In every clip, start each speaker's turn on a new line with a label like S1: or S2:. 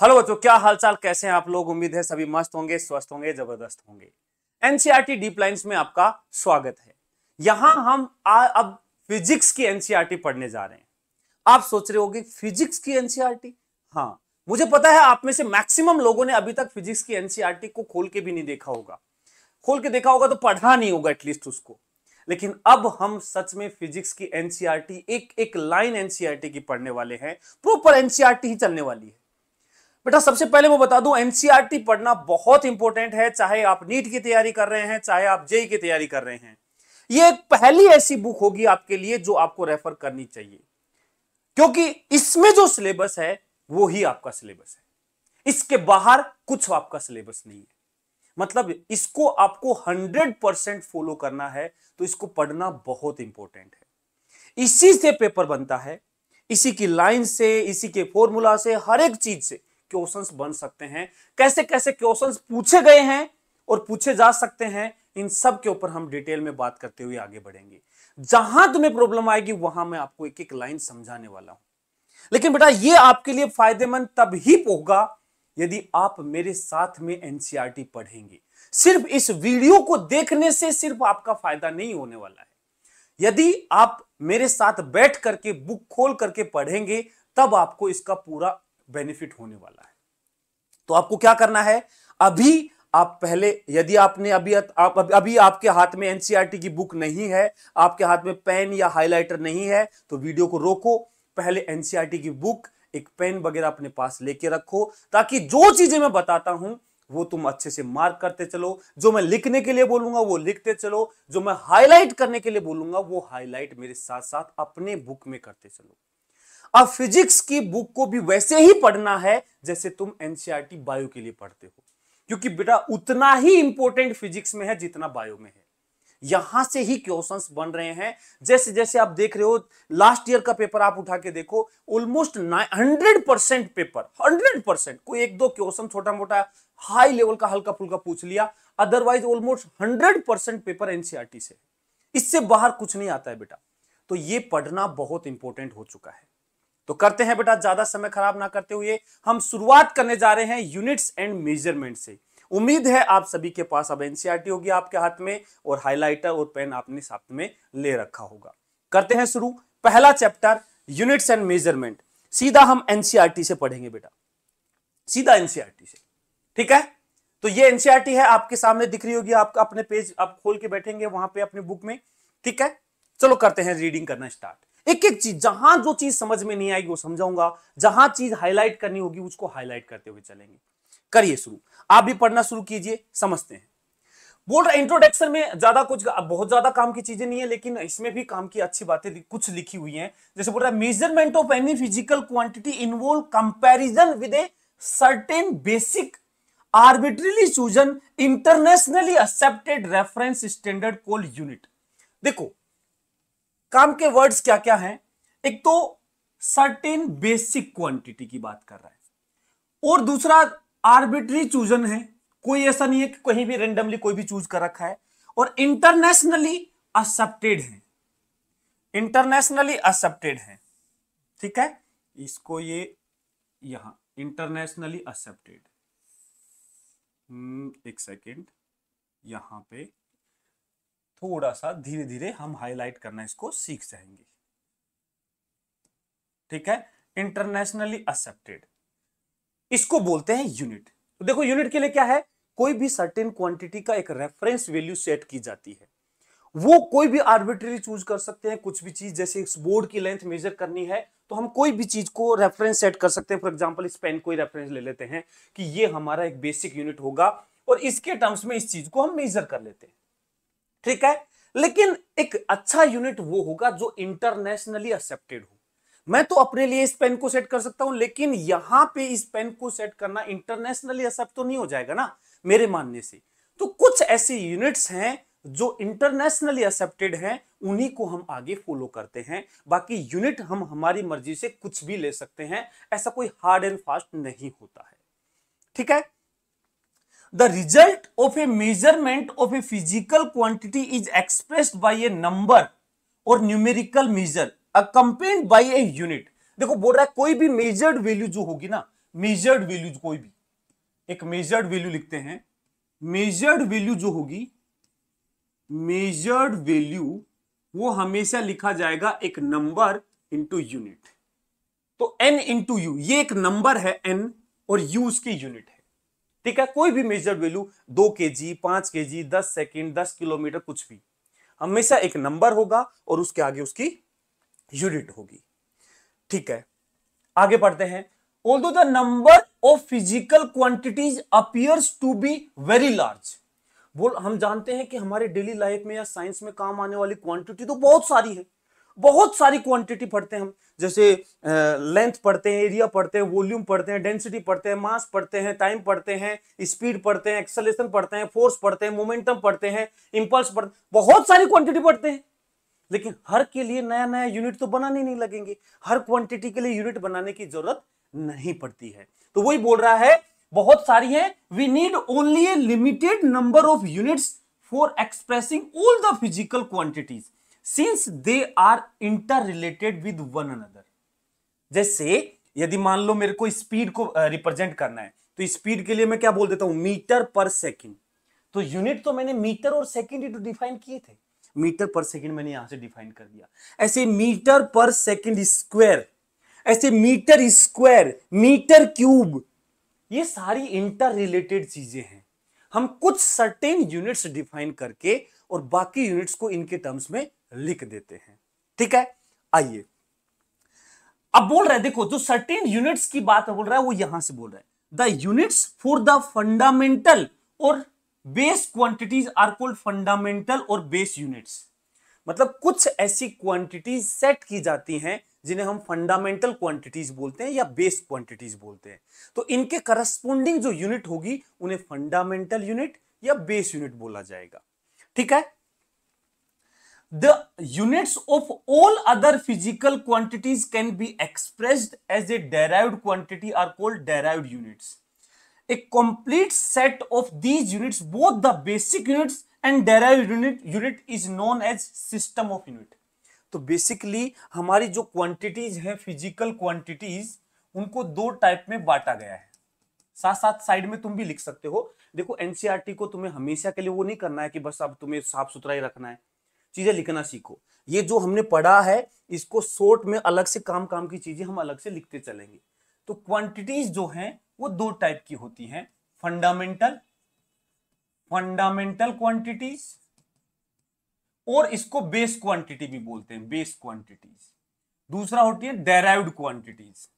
S1: Hello बच्चों, क्या हालचाल, कैसे हैं आप लोग। उम्मीद है सभी मस्त होंगे, स्वस्थ होंगे, जबरदस्त होंगे। एनसीईआरटी डीप लाइंस में आपका स्वागत है। यहां हम अब फिजिक्स की एनसीईआरटी पढ़ने जा रहे हैं। आप सोच रहे होंगे फिजिक्स की एनसीईआरटी। हाँ, मुझे पता है आप में से मैक्सिमम लोगों ने अभी तक फिजिक्स की एनसीईआरटी को खोल के भी नहीं देखा होगा। खोल के देखा होगा तो पढ़ा नहीं होगा एटलीस्ट उसको। लेकिन अब हम सच में फिजिक्स की एनसीईआरटी एक एक लाइन एनसीईआरटी की पढ़ने वाले हैं। प्रॉपर एनसीईआरटी ही चलने वाली है। बेटा सबसे पहले मैं बता दूं, एनसीईआरटी पढ़ना बहुत इंपॉर्टेंट है। चाहे आप नीट की तैयारी कर रहे हैं, चाहे आप जेई की तैयारी कर रहे हैं, ये एक पहली ऐसी बुक होगी आपके लिए जो आपको रेफर करनी चाहिए, क्योंकि इसमें जो सिलेबस है वो ही आपका सिलेबस है। इसके बाहर कुछ आपका सिलेबस नहीं है। मतलब इसको आपको 100% फॉलो करना है, तो इसको पढ़ना बहुत इंपॉर्टेंट है। इसी से पेपर बनता है, इसी की लाइन से, इसी के फॉर्मूला से, हर एक चीज से क्वेश्चंस बन सकते हैं। कैसे कैसे क्वेश्चंस पूछे गए हैं और पूछे जा सकते हैं, इन सब के ऊपर हम डिटेल में बात करते हुए आगे बढ़ेंगे। जहां तुम्हें प्रॉब्लम आएगी वहां मैं आपको एक एक लाइन समझाने वाला हूं। लेकिन बेटा ये आपके लिए फायदेमंद तब ही होगा यदि आप मेरे साथ में एनसीईआरटी पढ़ेंगे। सिर्फ इस वीडियो को देखने से सिर्फ आपका फायदा नहीं होने वाला है। यदि आप मेरे साथ बैठ करके बुक खोल करके पढ़ेंगे तब आपको इसका पूरा बेनिफिट होने वाला है। तो आपको क्या करना है, अभी आप पहले, यदि आपने अभी आपके हाथ में एनसीईआरटी की बुक नहीं है, आपके हाथ में पेन या हाइलाइटर नहीं है, तो वीडियो को रोको। पहले एनसीईआरटी की बुक, एक पेन वगैरह अपने पास लेके रखो, ताकि जो चीजें मैं बताता हूं वो तुम अच्छे से मार्क करते चलो। जो मैं लिखने के लिए बोलूंगा वो लिखते चलो, जो मैं हाईलाइट करने के लिए बोलूंगा वो हाईलाइट मेरे साथ साथ अपने बुक में करते चलो। अब फिजिक्स की बुक को भी वैसे ही पढ़ना है जैसे तुम एनसीईआरटी बायो के लिए पढ़ते हो, क्योंकि बेटा उतना ही इंपॉर्टेंट फिजिक्स में है जितना बायो में है। यहां से ही क्वेश्चंस बन रहे हैं। जैसे जैसे आप देख रहे हो, लास्ट ईयर का पेपर आप उठा के देखो, ऑलमोस्ट 100% पेपर, 100%, कोई एक दो क्वेश्चन छोटा मोटा हाई लेवल का हल्का फुल्का पूछ लिया, अदरवाइज ऑलमोस्ट 100% पेपर एनसीईआरटी से। इससे बाहर कुछ नहीं आता है बेटा। तो ये पढ़ना बहुत इंपॉर्टेंट हो चुका है। तो करते हैं बेटा, ज्यादा समय खराब ना करते हुए हम शुरुआत करने जा रहे हैं यूनिट्स एंड मेजरमेंट से। उम्मीद है आप सभी के पास अब एनसीईआरटी होगी आपके हाथ में, और हाइलाइटर और पेन आपने साथ में ले रखा होगा। करते हैं शुरू। पहला चैप्टर यूनिट्स एंड मेजरमेंट, सीधा हम एनसीईआरटी से पढ़ेंगे बेटा, सीधा एनसीईआरटी से। ठीक है, तो ये एनसीईआरटी है, आपके सामने दिख रही होगी, आपका अपने पेज आप खोल के बैठेंगे वहां पे अपनी बुक में। ठीक है, चलो करते हैं रीडिंग करना स्टार्ट। एक एक चीज, जहां जो चीज समझ में नहीं आएगी वो समझाऊंगा, जहां चीज हाईलाइट करनी होगी उसको हाईलाइट करते हुए चलेंगे। करिए शुरू, आप भी पढ़ना शुरू कीजिए, समझते हैं। बोल रहा इंट्रोडक्शन में ज्यादा कुछ, बहुत ज्यादा काम की चीजें नहीं है, लेकिन इसमें भी काम की अच्छी बातें कुछ लिखी हुई हैं। जैसे बोल रहा है, measurement of any physical quantity involve comparison with a certain basic arbitrarily chosen internationally accepted reference standard called unit. देखो काम के वर्ड्स क्या क्या हैं। एक तो सर्टेन बेसिक क्वांटिटी की बात कर रहा है, और दूसरा आर्बिट्री चूजन है, कोई ऐसा नहीं है कि कहीं भी रेंडमली कोई भी चूज कर रखा है, और इंटरनेशनली एक्सेप्टेड है, इंटरनेशनली एक्सेप्टेड है। ठीक है, इसको ये यहां इंटरनेशनली एक्सेप्टेड, एक सेकेंड, यहां पे थोड़ा सा धीरे धीरे हम हाईलाइट करना इसको सीख जाएंगे। ठीक है, इंटरनेशनली एक्सेप्टेड, इसको बोलते हैं यूनिट। तो देखो यूनिट के लिए क्या है, कोई भी सर्टेन क्वांटिटी का एक रेफरेंस वैल्यू सेट की जाती है। वो कोई भी आर्बिट्ररी चूज कर सकते हैं, कुछ भी चीज, जैसे इस बोर्ड की लेंथ मेजर करनी है तो हम कोई भी चीज को रेफरेंस सेट कर सकते हैं। फॉर एग्जांपल इस पेन को रेफरेंस ले लेते हैं कि ये हमारा एक बेसिक यूनिट होगा, और इसके टर्म्स में इस चीज को हम मेजर कर लेते हैं। ठीक है, लेकिन एक अच्छा यूनिट वो होगा जो इंटरनेशनली एक्सेप्टेड हो। मैं तो अपने लिए इस पेन को सेट कर सकता हूं, लेकिन यहां पे इस पेन को सेट करना इंटरनेशनली एक्सेप्ट तो नहीं हो जाएगा ना मेरे मानने से। तो कुछ ऐसे यूनिट्स हैं जो इंटरनेशनली एक्सेप्टेड हैं, उन्हीं को हम आगे फॉलो करते हैं। बाकी यूनिट हम हमारी मर्जी से कुछ भी ले सकते हैं, ऐसा कोई हार्ड एंड फास्ट नहीं होता है। ठीक है, the result of a measurement of a physical quantity is expressed by a number or numerical measure accompanied by a unit। देखो बोल रहा है कोई भी मेजर्ड वैल्यू जो होगी ना, मेजर्ड वैल्यू कोई भी एक मेजर्ड वैल्यू लिखते हैं, मेजर्ड वैल्यू जो होगी, मेजर्ड वैल्यू वो हमेशा लिखा जाएगा एक नंबर इंटू यूनिट। तो n इंटू यू, ये एक नंबर है n और u उसकी यूनिट है। ठीक है, कोई भी measured value 2 kg, 5 kg, 10 second, 10 kilometre, कुछ भी हमेशा एक नंबर होगा और उसके आगे उसकी यूनिट होगी। ठीक है, आगे पढ़ते हैं। Although the number of physical quantities appears to be very large, बोल हम जानते हैं कि हमारे डेली लाइफ में या साइंस में काम आने वाली क्वांटिटी तो बहुत सारी है, बहुत सारी क्वांटिटी पढ़ते हैं हम, जैसे लेंथ पढ़ते हैं, एरिया पढ़ते हैं, वॉल्यूम पढ़ते हैं, डेंसिटी पढ़ते हैं, मास पढ़ते हैं, टाइम पढ़ते हैं, स्पीड पढ़ते हैं, एक्सेलरेशन पढ़ते हैं, फोर्स पढ़ते हैं, मोमेंटम पढ़ते हैं, इंपल्स पढ़ते हैं, बहुत सारी क्वांटिटी पढ़ते हैं। लेकिन हर के लिए नया नया यूनिट तो बनाने नहीं लगेंगे, हर क्वांटिटी के लिए यूनिट बनाने की जरूरत नहीं पड़ती है। तो वही बोल रहा है बहुत सारी है, we need only a limited number of units for expressing all the physical quantities since they are interrelated with one another. जैसे यदि मान लो मेरे को स्पीड को रिप्रेजेंट करना है, तो स्पीड के लिए मैं क्या बोल देता हूं, मीटर पर सेकंड। तो यूनिट तो मैंने मीटर और सेकंड ही तो डिफाइन किए थे, मीटर पर सेकंड मैंने यहां से डिफाइन कर दिया। ऐसे मीटर पर सेकंड स्क्वायर, ऐसे मीटर स्क्वायर, मीटर क्यूब, ये सारी इंटर रिलेटेड चीजें हैं। हम कुछ सर्टेन यूनिट्स डिफाइन करके और बाकी यूनिट्स को इनके टर्म्स में लिख देते हैं। ठीक है, आइए अब बोल रहे हैं, देखो जो सर्टेन यूनिट्स की बात बोल रहा है वो यहां से बोल रहा है, the units for the fundamental और base quantities are called fundamental और बेस यूनिट्स। मतलब कुछ ऐसी क्वांटिटीज सेट की जाती हैं जिन्हें हम फंडामेंटल क्वांटिटीज बोलते हैं या बेस क्वांटिटीज बोलते हैं। तो इनके करस्पॉन्डिंग जो यूनिट होगी उन्हें फंडामेंटल यूनिट या बेस यूनिट बोला जाएगा। ठीक है, the units of all other physical quantities can be expressed as a derived quantity are called derived units. A complete set of these units, both the basic units and derived unit is known as system of unit. तो basically हमारी जो quantities हैं, physical quantities, उनको दो type में बांटा गया है। साथ साथ साइड में तुम भी लिख सकते हो। देखो एनसीईआरटी को तुम्हें हमेशा के लिए वो नहीं करना है कि बस अब तुम्हें साफ सुथरा ही रखना है, चीजें लिखना सीखो। ये जो हमने पढ़ा है इसको शॉर्ट में अलग से काम की चीजें हम अलग से लिखते चलेंगे। तो क्वांटिटीज जो हैं वो दो टाइप की होती हैं, फंडामेंटल क्वांटिटीज और इसको बेस क्वांटिटी भी बोलते हैं, बेस क्वांटिटीज। दूसरा होती है डेराइव्ड क्वांटिटीज।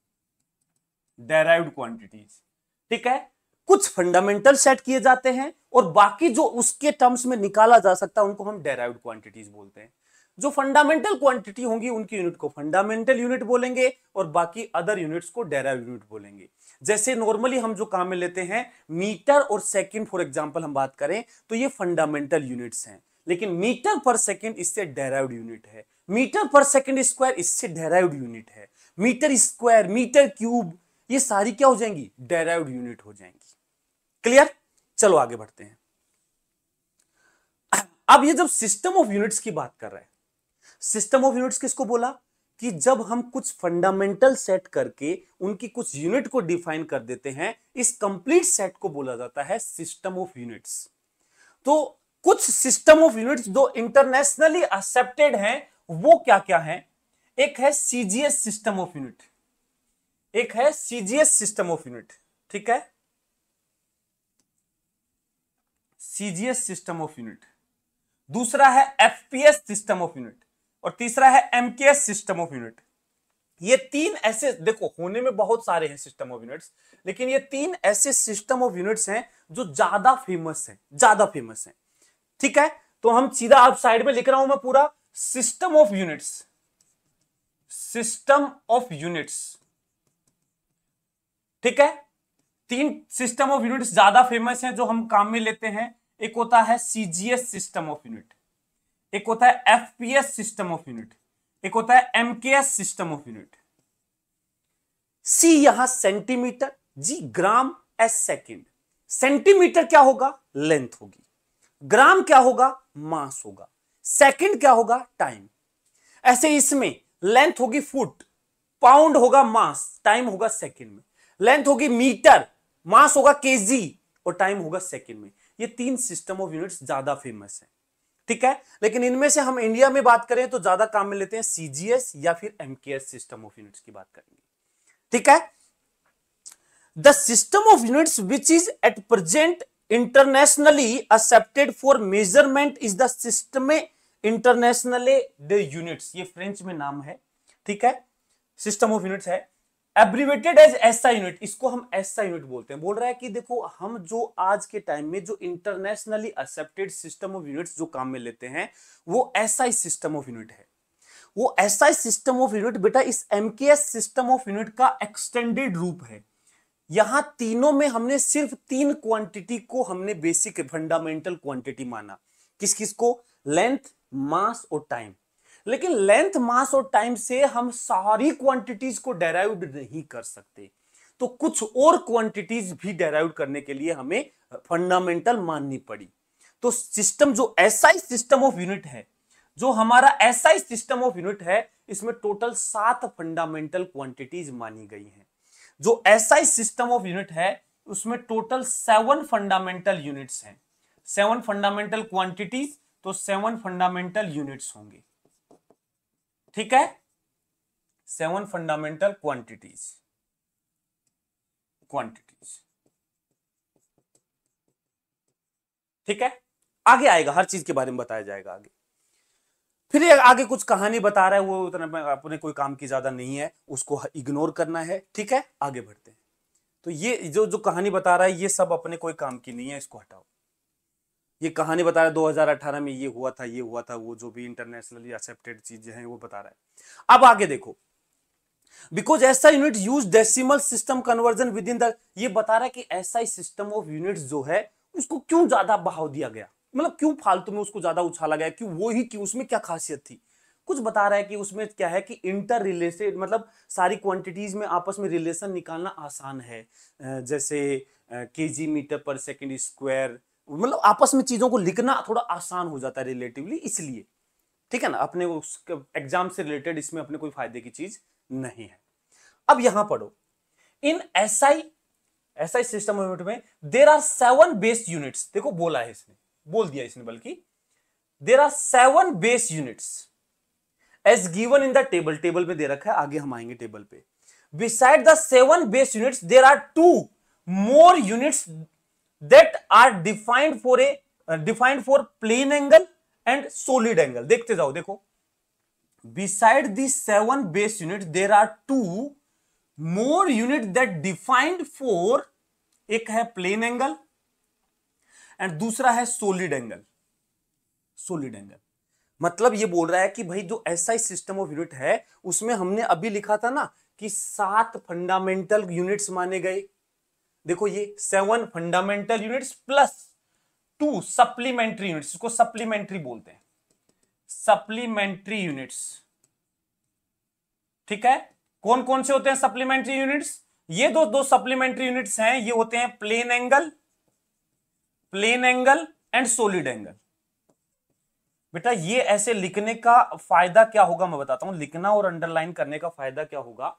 S1: ठीक है, कुछ फंडामेंटल सेट किए जाते हैं और बाकी जो उसके टर्म्स में निकाला जा सकता है उनको हम डेराइव्ड क्वांटिटीज बोलते हैं। जो फंडामेंटल क्वांटिटी होंगी उनकी यूनिट को फंडामेंटल यूनिट बोलेंगे और बाकी अदर यूनिट्स को डेराइव्ड यूनिट बोलेंगे। जैसे नॉर्मली हम जो काम में लेते हैं मीटर और सेकंड, फॉर एग्जांपल हम बात करें तो ये फंडामेंटल यूनिट्स हैं, लेकिन मीटर पर सेकंड इससे डेराइव्ड यूनिट है, मीटर पर सेकंड स्क्वायर इससे डेराइव्ड यूनिट है, मीटर स्क्वायर, मीटर क्यूब, ये सारी क्या हो जाएंगी, डेराइव्ड यूनिट हो जाएंगी। क्लियर, चलो आगे बढ़ते हैं। अब ये जब सिस्टम ऑफ यूनिट्स की बात कर रहे हैं, सिस्टम ऑफ यूनिट्स किसको बोला कि जब हम कुछ फंडामेंटल सेट करके उनकी कुछ यूनिट को डिफाइन कर देते हैं, इस कंप्लीट सेट को बोला जाता है सिस्टम ऑफ यूनिट्स। तो कुछ सिस्टम ऑफ यूनिट्स जो इंटरनेशनली एक्सेप्टेड हैं वो क्या क्या हैं, एक है सीजीएस सिस्टम ऑफ यूनिट, एक है सीजीएस सिस्टम ऑफ यूनिट। ठीक है, सीजीएस सिस्टम ऑफ यूनिट, दूसरा है एफपीएस सिस्टम ऑफ यूनिट और तीसरा है एमकेएस सिस्टम ऑफ यूनिट। ये तीन ऐसे, देखो होने में बहुत सारे हैं सिस्टम ऑफ यूनिट्स, लेकिन ये तीन ऐसे सिस्टम ऑफ यूनिट्स हैं जो ज्यादा फेमस हैं। ठीक है, तो हम सीधा आप साइड में लिख रहा हूं मैं पूरा, सिस्टम ऑफ यूनिट्स। ठीक है, तीन सिस्टम ऑफ यूनिट्स ज्यादा फेमस हैं जो हम काम में लेते हैं। एक होता है सीजीएस सिस्टम ऑफ यूनिट, एक होता है एफपीएस सिस्टम ऑफ यूनिट, एक होता है एमकेएस सिस्टम ऑफ यूनिट। सी यहां सेंटीमीटर, जी ग्राम, एस सेकेंड। सेंटीमीटर क्या होगा, लेंथ होगी, ग्राम क्या होगा, मास होगा, सेकंड क्या होगा, टाइम। ऐसे इसमें लेंथ होगी फुट, पाउंड होगा मास, टाइम होगा सेकंड में। लेंथ होगी मीटर, मास होगा केजी और टाइम होगा सेकंड में। ये 3 सिस्टम ऑफ यूनिट्स ज्यादा फेमस है, ठीक है। लेकिन इनमें से हम इंडिया में बात करें तो ज्यादा काम में लेते हैं सीजीएस या फिर एमकेएस सिस्टम ऑफ यूनिट्स की बात करेंगे, ठीक है। The system of units which is at present internationally accepted for measurement is the system internationally the units, ये फ्रेंच में नाम है, ठीक है, सिस्टम ऑफ यूनिट्स है। एब्रीवेटेड एज एसआई यूनिट, इसको हम एसआई यूनिट बोलते हैं। बोल रहा है कि देखो हम जो आज के टाइम में जो internationally accepted system of units जो काम में लेते हैं वो एसआई सिस्टम ऑफ यूनिट है। वो एसआई सिस्टम ऑफ यूनिट बेटा इस एमकेएस सिस्टम ऑफ यूनिट का एक्सटेंडेड रूप है। यहां तीनों में हमने सिर्फ 3 क्वांटिटी को हमने बेसिक फंडामेंटल क्वांटिटी माना। किस किस को? लेंथ, मास और टाइम। लेकिन लेंथ, मास और टाइम से हम सारी क्वांटिटीज को डेराइव नहीं कर सकते, तो कुछ और क्वांटिटीज भी डेराइव करने के लिए हमें फंडामेंटल माननी पड़ी। तो सिस्टम जो एसआई सिस्टम ऑफ यूनिट है, जो हमारा एसआई सिस्टम ऑफ यूनिट है, इसमें टोटल 7 फंडामेंटल क्वांटिटीज मानी गई हैं। जो एसआई सिस्टम ऑफ यूनिट है उसमें टोटल 7 फंडामेंटल यूनिट्स हैं, 7 फंडामेंटल क्वांटिटीज, तो 7 फंडामेंटल यूनिट्स होंगे, ठीक है। 7 फंडामेंटल क्वांटिटीज, ठीक है। आगे आएगा, हर चीज के बारे में बताया जाएगा आगे। फिर ये आगे कुछ कहानी बता रहा है, वो उतना अपने कोई काम की ज्यादा नहीं है, उसको इग्नोर करना है, ठीक है। आगे बढ़ते हैं। तो ये जो कहानी बता रहा है ये सब अपने कोई काम की नहीं है, इसको हटाओ। ये कहानी बता रहा है 2018 में ये हुआ था, ये हुआ था, वो जो भी इंटरनेशनली एक्सेप्टेड चीजें हैं वो बता रहा है। अब आगे देखो, बिकॉज ऐसा unit use decimal system conversion with in the, ये बता रहा है कि ऐसा सिस्टम ऑफ यूनिट्स जो है उसको क्यों ज्यादा बढ़ाव दिया गया, मतलब क्यों फालतू में उसको ज्यादा उछाला गया, क्यों वो ही, क्यों उसमें क्या खासियत थी। कुछ बता रहा है कि उसमें क्या है कि इंटर रिलेटेड, मतलब सारी क्वांटिटीज में आपस में रिलेशन निकालना आसान है, जैसे KG metre per second square, मतलब आपस में चीजों को लिखना थोड़ा आसान हो जाता है रिलेटिवली, इसलिए, ठीक है ना। अपने एग्जाम से रिलेटेड इसमें अपने कोई फायदे की चीज नहीं है। अब यहां पढ़ो, in SI system of unit में देयर आर 7 बेस यूनिट्स, देखो बोला है इसने, बोल दिया इसने, बल्कि there are 7 base units as given in the table, table पे दे रखा है, आगे हम आएंगे टेबल पे। Beside the 7 base units there are 2 more units that are defined for plane angle and solid angle. देखते जाओ, देखो, beside the 7 base unit there are 2 more unit that defined for, एक है प्लेन एंगल एंड दूसरा है solid angle. Solid angle मतलब ये बोल रहा है कि भाई जो एसआई सिस्टम ऑफ यूनिट है उसमें हमने अभी लिखा था ना कि 7 फंडामेंटल यूनिट्स माने गए। देखो ये 7 fundamental units plus 2 supplementary units, इसको सप्लीमेंट्री बोलते हैं, सप्लीमेंट्री यूनिट्स, ठीक है। कौन कौन से होते हैं सप्लीमेंट्री यूनिट्स? ये दो सप्लीमेंट्री यूनिट्स हैं, ये होते हैं plane angle and solid angle. बेटा ये ऐसे लिखने का फायदा क्या होगा मैं बताता हूं, लिखना और अंडरलाइन करने का फायदा क्या होगा,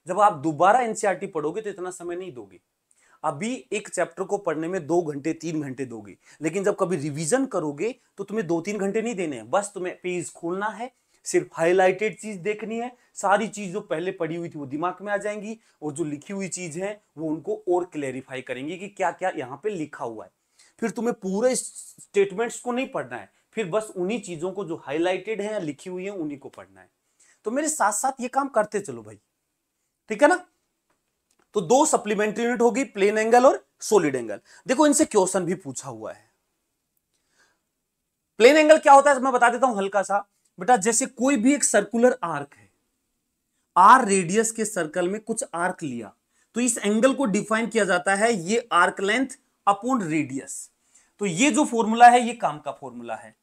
S1: जब आप दोबारा एनसीईआरटी पढ़ोगे तो इतना समय नहीं दोगे। अभी एक चैप्टर को पढ़ने में 2 घंटे 3 घंटे दोगे, लेकिन जब कभी रिवीजन करोगे तो तुम्हें 2-3 घंटे नहीं देने हैं, बस तुम्हें पेज खोलना है, सिर्फ हाईलाइटेड चीज देखनी है, सारी चीज जो पहले पढ़ी हुई थी वो दिमाग में आ जाएंगी, और जो लिखी हुई चीज है वो उनको और क्लेरिफाई करेंगी कि क्या क्या यहाँ पे लिखा हुआ है। फिर तुम्हें पूरे स्टेटमेंट्स को नहीं पढ़ना है, फिर बस उन्हीं चीजों को जो हाईलाइटेड है या लिखी हुई है उन्हीं को पढ़ना है। तो मेरे साथ साथ ये काम करते चलो भाई, ठीक है ना। तो 2 सप्लीमेंट्री यूनिट होगी, प्लेन एंगल और सॉलिड एंगल। देखो इनसे क्वेश्चन भी पूछा हुआ है। प्लेन एंगल क्या होता है मैं बता देता हूं हल्का सा। बेटा जैसे कोई भी एक सर्कुलर आर्क है, आर रेडियस के सर्कल में कुछ आर्क लिया, तो इस एंगल को डिफाइन किया जाता है ये आर्क लेंथ अपॉन रेडियस। तो ये जो फॉर्मूला है ये काम का फॉर्मूला है,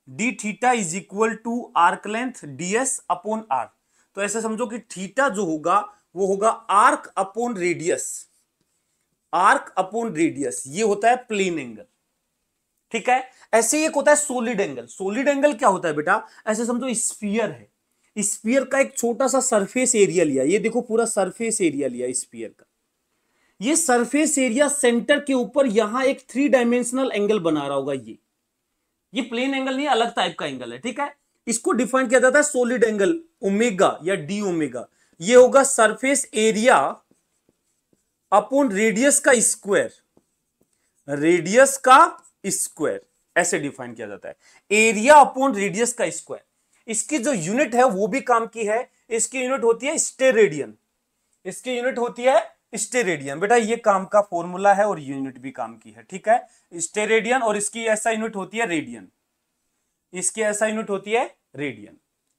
S1: D theta is equal to arc length DS upon R. तो ऐसे समझो कि थीटा जो होगा वो होगा arc upon radius, arc upon radius, ये होता है प्लेन एंगल, ठीक है। ऐसे ही एक होता है सॉलिड एंगल। सॉलिड एंगल क्या होता है बेटा, ऐसे समझो स्फीयर है, स्फीयर का एक छोटा सा सरफेस एरिया लिया, ये देखो पूरा सरफेस एरिया लिया स्फीयर का, ये सरफेस एरिया सेंटर के ऊपर यहां एक 3 डायमेंशनल एंगल बना रहा होगा। ये प्लेन एंगल नहीं, अलग टाइप का एंगल है, ठीक है। इसको डिफाइन किया जाता है सॉलिड एंगल ओमेगा या डी ओमेगा। ये होगा सरफेस एरिया अपॉन रेडियस का स्क्वायर, रेडियस का स्क्वायर, ऐसे डिफाइन किया जाता है। एरिया अपॉन रेडियस का स्क्वायर। इसकी जो यूनिट है वो भी काम की है। इसकी यूनिट होती है स्टेरेडियन, इसकी यूनिट होती है स्टेरेडियन। बेटा ये काम का फॉर्मूला है और यूनिट भी काम की है, ठीक है। स्टेरेडियन, और इसकी ऐसा यूनिट होती है रेडियन, इसकी ऐसा यूनिट होती है रेडियन,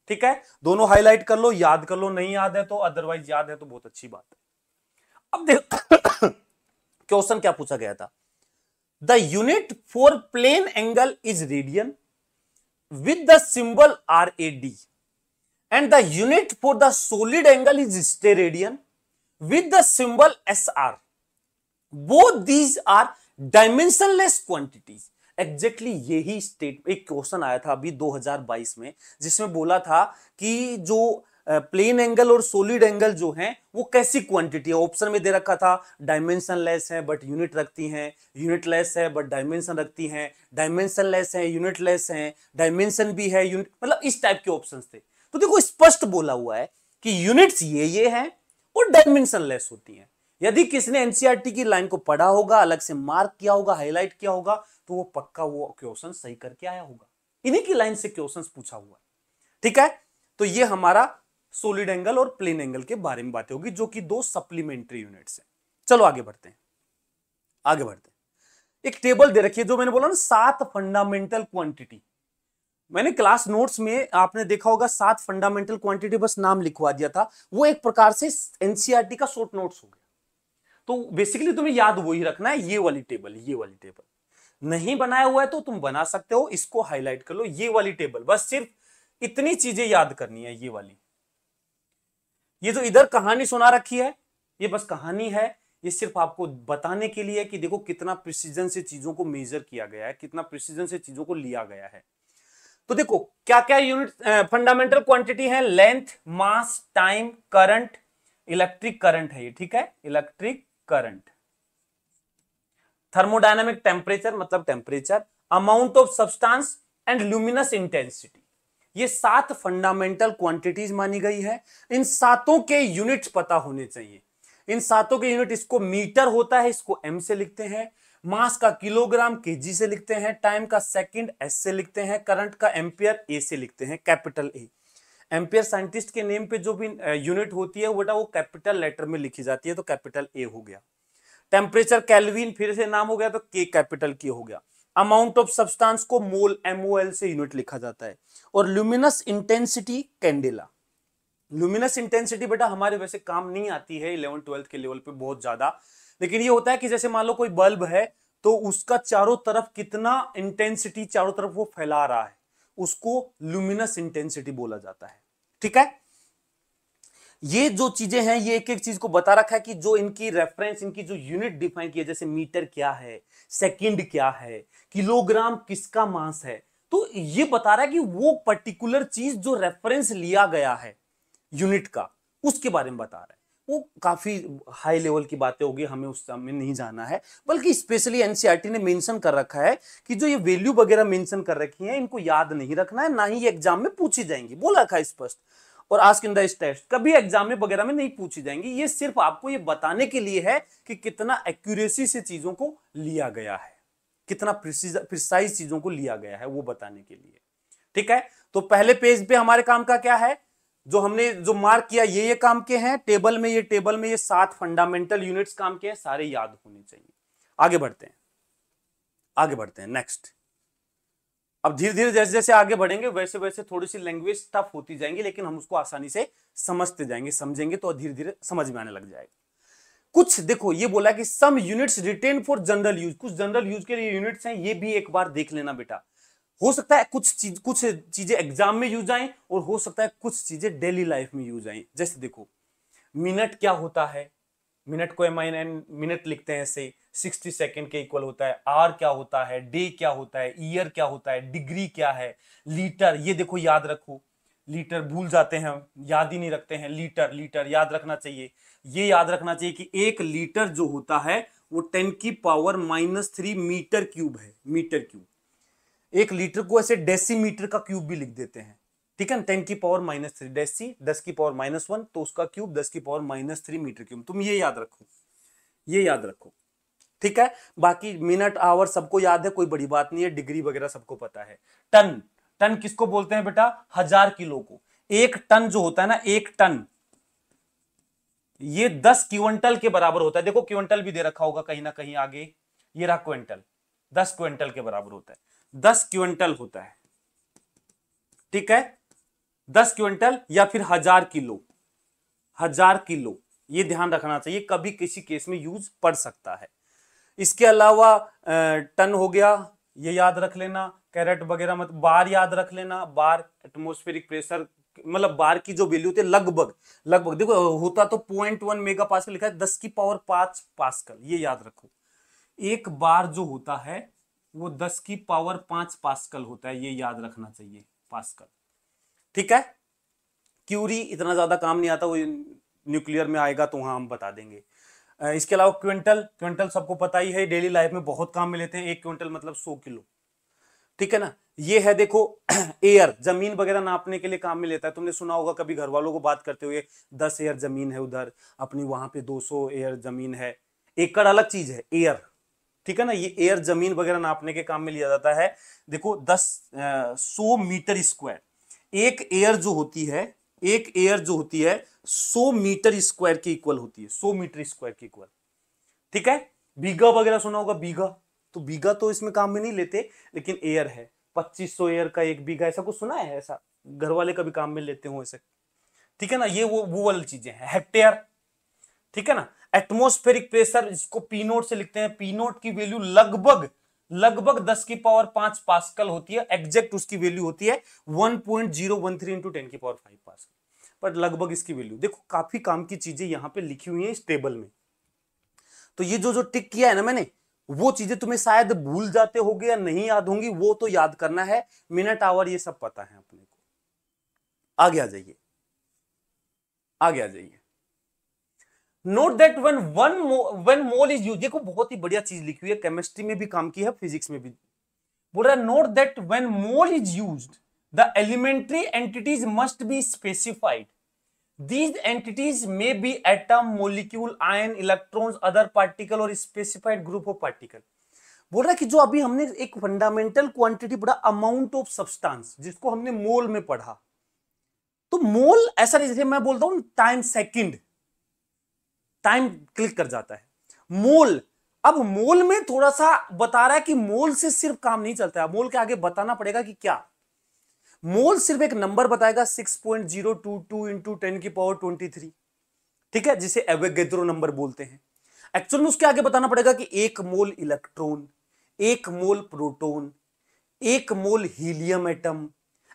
S1: ठीक है। दोनों हाईलाइट कर लो, याद कर लो, नहीं याद है तो, अदरवाइज याद है तो बहुत अच्छी बात है। अब देखो क्वेश्चन क्या पूछा गया था। The unit for plane angle is radian with the symbol RAD and the unit for the solid angle is steradian with the symbol SR. Both these are dimensionless quantities. Exactly यही state एक question आया था अभी 2022 में, जिसमें बोला था कि जो प्लेन एंगल और सॉलिड एंगल जो हैं वो कैसी क्वांटिटी है। ऑप्शन में दे रखा था डायमेंशन लेस है बट यूनिट रखती हैं, यूनिट लेस है बट डायमेंशन रखती हैं, डायमेंशन लेस है यूनिट लेस है, डायमेंशन भी है यूनिट, मतलब इस टाइप के ऑप्शंस थे। तो देखो स्पष्ट बोला हुआ है कि यूनिट्स ये हैं और डायमेंशन लेस होती हैं। यदि किसी ने एनसीईआरटी की लाइन को पढ़ा होगा, अलग से मार्क किया होगा, हाईलाइट किया होगा, तो वो पक्का वो क्वेश्चन सही करके आया होगा। इन्हीं की लाइन से क्वेश्चन पूछा हुआ है, ठीक है। तो ये हमारा सॉलिड एंगल और प्लेन एंगल के बारे में बातें होगी, जो कि दो सप्लीमेंट्री यूनिट्स हैं। चलो आगे बढ़ते हैं, आगे बढ़ते हैं। एक टेबल दे रखी है, जो मैंने बोला ना 7 फंडामेंटल क्वांटिटी। मैंने क्लास नोट्स में आपने देखा होगा 7 फंडामेंटल क्वांटिटी बस नाम लिखवा दिया था, वो एक प्रकार से एनसीईआरटी का शॉर्ट नोट्स हो गया। तो बेसिकली तुम्हें याद वही रखना है, ये वाली टेबल, ये वाली टेबल। नहीं बनाया हुआ है तो तुम बना सकते हो, इसको हाईलाइट कर लो, ये वाली टेबल। बस सिर्फ इतनी चीजें याद करनी है। ये वाली, ये जो इधर कहानी सुना रखी है, ये बस कहानी है। ये सिर्फ आपको बताने के लिए कि देखो कितना प्रिसीजन से चीजों को मेजर किया गया है, कितना प्रिसीजन से चीजों को लिया गया है। तो देखो क्या क्या यूनिट फंडामेंटल क्वांटिटी है। लेंथ, मास, टाइम, करंट, इलेक्ट्रिक करंट है ये, ठीक है। इलेक्ट्रिक करंट, थर्मोडायनामिक टेम्परेचर मतलब temperature, amount of substance and luminous intensity. ये 7 फंडामेंटल क्वांटिटीज मानी गई है। इन सातों के यूनिट्स पता होने चाहिए। इन सातों के यूनिट, इसको मीटर होता है, इसको एम से लिखते हैं। मास का किलोग्राम केजी से लिखते हैं। टाइम का सेकंड एस से लिखते हैं। करंट का एम्पियर ए से लिखते हैं, कैपिटल ए। एम्पियर साइंटिस्ट के नेम पे जो भी यूनिट होती है बेटा वो कैपिटल लेटर में लिखी जाती है, तो कैपिटल ए हो गया। टेम्परेचर केल्विन फिर से नाम हो गया, तो के कैपिटल के हो गया। अमाउंट ऑफ सब्सटेंस को मोल MOL से यूनिट लिखा जाता है। और luminous intensity candela. Luminous intensity बेटा हमारे वैसे काम नहीं आती है 11th 12th के लेवल पे बहुत ज्यादा, लेकिन ये होता है कि जैसे मान लो कोई बल्ब है तो उसका चारों तरफ कितना इंटेंसिटी चारों तरफ वो फैला रहा है, उसको ल्यूमिनस इंटेंसिटी बोला जाता है, ठीक है। ये जो चीजें हैं ये एक एक चीज को बता रखा है कि जो इनकी रेफरेंस, इनकी जो यूनिट डिफाइन की है, जैसे मीटर क्या है, सेकंड क्या है, किलोग्राम किसका मास है, तो ये बता रहा है कि वो पर्टिकुलर चीज जो रेफरेंस लिया गया है यूनिट का, उसके बारे में बता रहा है। वो काफी हाई लेवल की बातें होगी, हमें उस में नहीं जाना है, बल्कि स्पेशली एनसीईआरटी ने मेंशन कर रखा है कि जो ये वैल्यू वगैरह मेंशन कर रखी है इनको याद नहीं रखना है, ना ही ये एग्जाम में पूछी जाएंगी, बोला रखा है स्पष्ट। और आस्क इन द टेस्ट कभी एग्जाम में वगैरह में नहीं पूछी जाएंगी। ये सिर्फ आपको ये बताने के लिए है कि कितना एक्यूरेसी से चीजों को लिया गया है, कितना प्रिसाइज चीजों को लिया गया है, वो बताने के लिए, ठीक है। तो पहले पेज पे हमारे काम का क्या है, जो हमने जो मार्क किया ये काम के हैं। टेबल में ये 7 फंडामेंटल यूनिट्स काम के हैं, सारे याद होने चाहिए। आगे बढ़ते हैं, आगे बढ़ते हैं नेक्स्ट। अब धीरे धीरे जैसे जैसे आगे बढ़ेंगे वैसे वैसे थोड़ी सी लैंग्वेज टफ होती जाएंगी, लेकिन हम उसको आसानी से समझते जाएंगे, समझेंगे तो धीरे धीरे समझ में आने लग जाएगा। कुछ देखो ये बोला कि some units retain for general use, कुछ जनरल यूज के लिए यूनिट्स हैं, ये भी एक बार देख लेना बेटा। हो सकता है कुछ चीजें एग्जाम में यूज आए और हो सकता है कुछ चीजें डेली लाइफ में यूज आए। जैसे देखो मिनट क्या होता है, मिनट को MIN मिनट लिखते हैं ऐसे, 60 सेकंड के इक्वल होता है। आर क्या होता है, डे क्या होता है, ईयर क्या होता है, डिग्री क्या है, लीटर, ये देखो याद रखो। लीटर भूल जाते हैं, याद ही नहीं रखते हैं, लीटर लीटर याद रखना चाहिए। ये याद रखना चाहिए कि 1 लीटर जो होता है वो 10⁻³ मीटर क्यूब है, मीटर क्यूब। 1 लीटर को ऐसे डेसीमीटर का क्यूब भी लिख देते हैं, ठीक है, 10⁻³ डेसी 10⁻⁻1 तो उसका क्यूब 10⁻³ मीटर क्यूब। तुम ये याद रखो, ये याद रखो, ठीक है। बाकी मिनट आवर सबको याद है, कोई बड़ी बात नहीं है, डिग्री वगैरह सबको पता है। टन, टन किसको बोलते हैं बेटा? 1000 किलो को। 1 टन जो होता है ना, 1 टन ये 10 क्विंटल के बराबर होता है। देखो क्विंटल भी दे रखा होगा कहीं ना कहीं आगे, ये रहा क्विंटल, 10 क्विंटल के बराबर होता है, 10 क्विंटल होता है, ठीक है, 10 क्विंटल या फिर 1000 किलो, 1000 किलो, ये ध्यान रखना चाहिए, कभी किसी केस में यूज पड़ सकता है। इसके अलावा टन हो गया, ये याद रख लेना, कैरेट वगैरह मत, बार याद रख लेना, बार एटमॉस्फेरिक प्रेशर, मतलब बार की जो वैल्यू होती है लगभग लगभग, देखो होता तो 0.1 मेगा पास्कल लिखा है, 10⁵ पास्कल, ये याद रखो। एक बार जो होता है वो 10⁵ पास्कल होता है, ये याद रखना चाहिए, पास्कल, ठीक है। क्यूरी इतना ज्यादा काम नहीं आता, वो न्यूक्लियर में आएगा तो वहां हम बता देंगे। इसके अलावा क्विंटल, क्विंटल सबको पता ही है, डेली लाइफ में बहुत काम में लेते हैं। 1 क्विंटल मतलब 100 किलो, ठीक है ना। ये है देखो एयर, जमीन वगैरह नापने के लिए काम में लेता है। तुमने सुना होगा कभी घर वालों को बात करते हुए, 10 एयर जमीन है उधर, अपनी वहां पे 200 एयर जमीन है। एकड़ अलग चीज है, एयर, ठीक है ना। ये एयर जमीन वगैरह नापने के काम में लिया जाता है। देखो 100 मीटर स्क्वायर, एक एयर जो होती है, एक एयर जो होती है 100 मीटर स्क्वायर के इक्वल होती है, 100 मीटर स्क्वायर के इक्वल, ठीक है। बीघा वगैरह सुना होगा, बीघा, तो बीघा तो इसमें काम में नहीं लेते, लेकिन एयर है, 2500 एयर का 1 बीघा, ऐसा कुछ सुना है? ऐसा घर वाले कभी काम में लेते हो ऐसे, ठीक है ना। ये वो वाली चीजें हैं। हेक्टेयर, ठीक है ना। एटमॉस्फेरिक प्रेशर, इसको पी नोट से लिखते हैं, पी नोट की वैल्यू लगभग लगभग 10⁵ पास्कल होती है, एग्जैक्ट उसकी वैल्यू होती है 1.013 इंटू 10⁵ पास्कल, पर लगभग इसकी वैल्यू देखो, काफी काम की चीजें यहां पे लिखी हुई है इस टेबल में। तो ये जो जो टिक किया है ना मैंने, वो चीजें तुम्हें शायद भूल जाते होगे या नहीं याद होंगी, वो तो याद करना है। मिनट आवर ये सब पता है अपने को। आगे आ जाइए, आगे आ जाइए। Note that when mole is use, देखो बहुत ही बढ़िया चीज लिखी हुई है, केमिस्ट्री में भी काम की है, फिजिक्स में भी। बोल रहा है note that when mole is used the elementary entities must be specified. These entities may be atom, molecule, ion, electrons, other particle और specified group of particle। बोल रहा है कि जो अभी हमने एक फंडामेंटल क्वांटिटी पढ़ा, अमाउंट ऑफ सब्सटेंस, जिसको हमने मोल में पढ़ा, तो मोल ऐसा नहीं जैसे मैं बोलता हूं टाइम सेकंड, टाइम क्लिक कर जाता है। मोल, अब मोल में थोड़ा सा बता रहा है कि मोल से सिर्फ काम नहीं चलता है, मोल के आगे बताना पड़ेगा कि क्या। मोल सिर्फ एक नंबर बताएगा, 6.022 इंटू 10⁻23, ठीक है, जिसे एवोगैड्रो नंबर बोलते हैं। एक्चुअल में उसके आगे बताना पड़ेगा कि 1 मोल इलेक्ट्रॉन, 1 मोल प्रोटॉन, 1 मोल हीलियम एटम,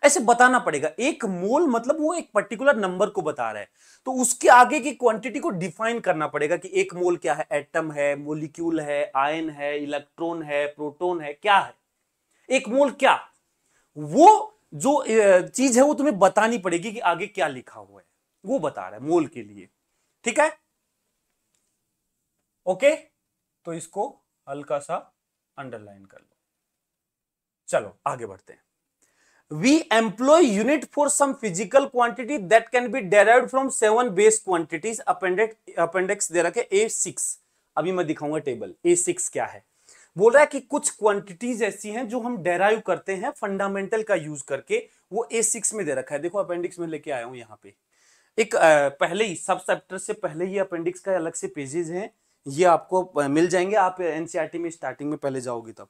S1: ऐसे बताना पड़ेगा। 1 मोल मतलब वो एक पर्टिकुलर नंबर को बता रहा है, तो उसके आगे की क्वांटिटी को डिफाइन करना पड़ेगा कि 1 मोल क्या है, एटम है, मोलिक्यूल है, आयन है, इलेक्ट्रॉन है, प्रोटॉन है, क्या है 1 मोल, क्या वो जो चीज है वो तुम्हें बतानी पड़ेगी कि आगे क्या लिखा हुआ है, वो बता रहा है मोल के लिए, ठीक है, ओके। तो इसको हल्का सा अंडरलाइन कर लो। चलो आगे बढ़ते हैं। We employ unit for some physical quantity that can be derived from 7 base quantities, appendix दे रखे A6। अभी मैं दिखाऊंगा टेबल A6 क्या है। बोल रहा है कि कुछ क्वांटिटीज ऐसी हैं जो हम डेराइव करते हैं फंडामेंटल का यूज करके, वो A6 में दे रखा है। देखो अपेंडिक्स में लेके आया हूं यहां पे एक पहले ही सब चैप्टर से पहले ही अपेंडिक्स का अलग से पेजेस हैं, ये आपको मिल जाएंगे। आप एनसीईआरटी में स्टार्टिंग में पहले जाओगे तब,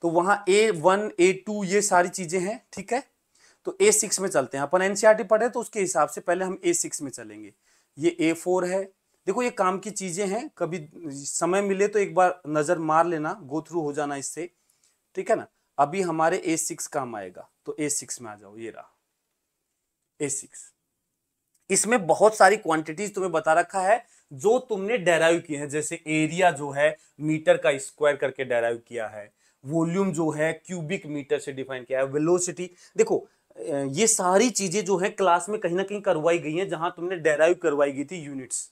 S1: तो वहां A1 A2 ये सारी चीजें हैं, ठीक है। तो A6 में चलते हैं, अपन एनसीईआरटी पढ़े तो उसके हिसाब से पहले हम A6 में चलेंगे। ये A4 है। देखो ये काम की चीजें हैं, कभी समय मिले तो एक बार नजर मार लेना, गो थ्रू हो जाना इससे, ठीक है ना। अभी हमारे A6 काम आएगा, तो A6 में आ जाओ, ये रहा A6। इसमें बहुत सारी क्वांटिटीज तुम्हें बता रखा है जो तुमने डेराइव की है, जैसे एरिया जो है मीटर का स्क्वायर करके डेराइव किया है, वॉल्यूम जो है क्यूबिक मीटर से डिफाइन किया है, वेलोसिटी। देखो ये सारी चीजें जो है क्लास में कहीं ना कहीं करवाई गई हैं, जहां तुमने डेराइव करवाई गई थी यूनिट्स।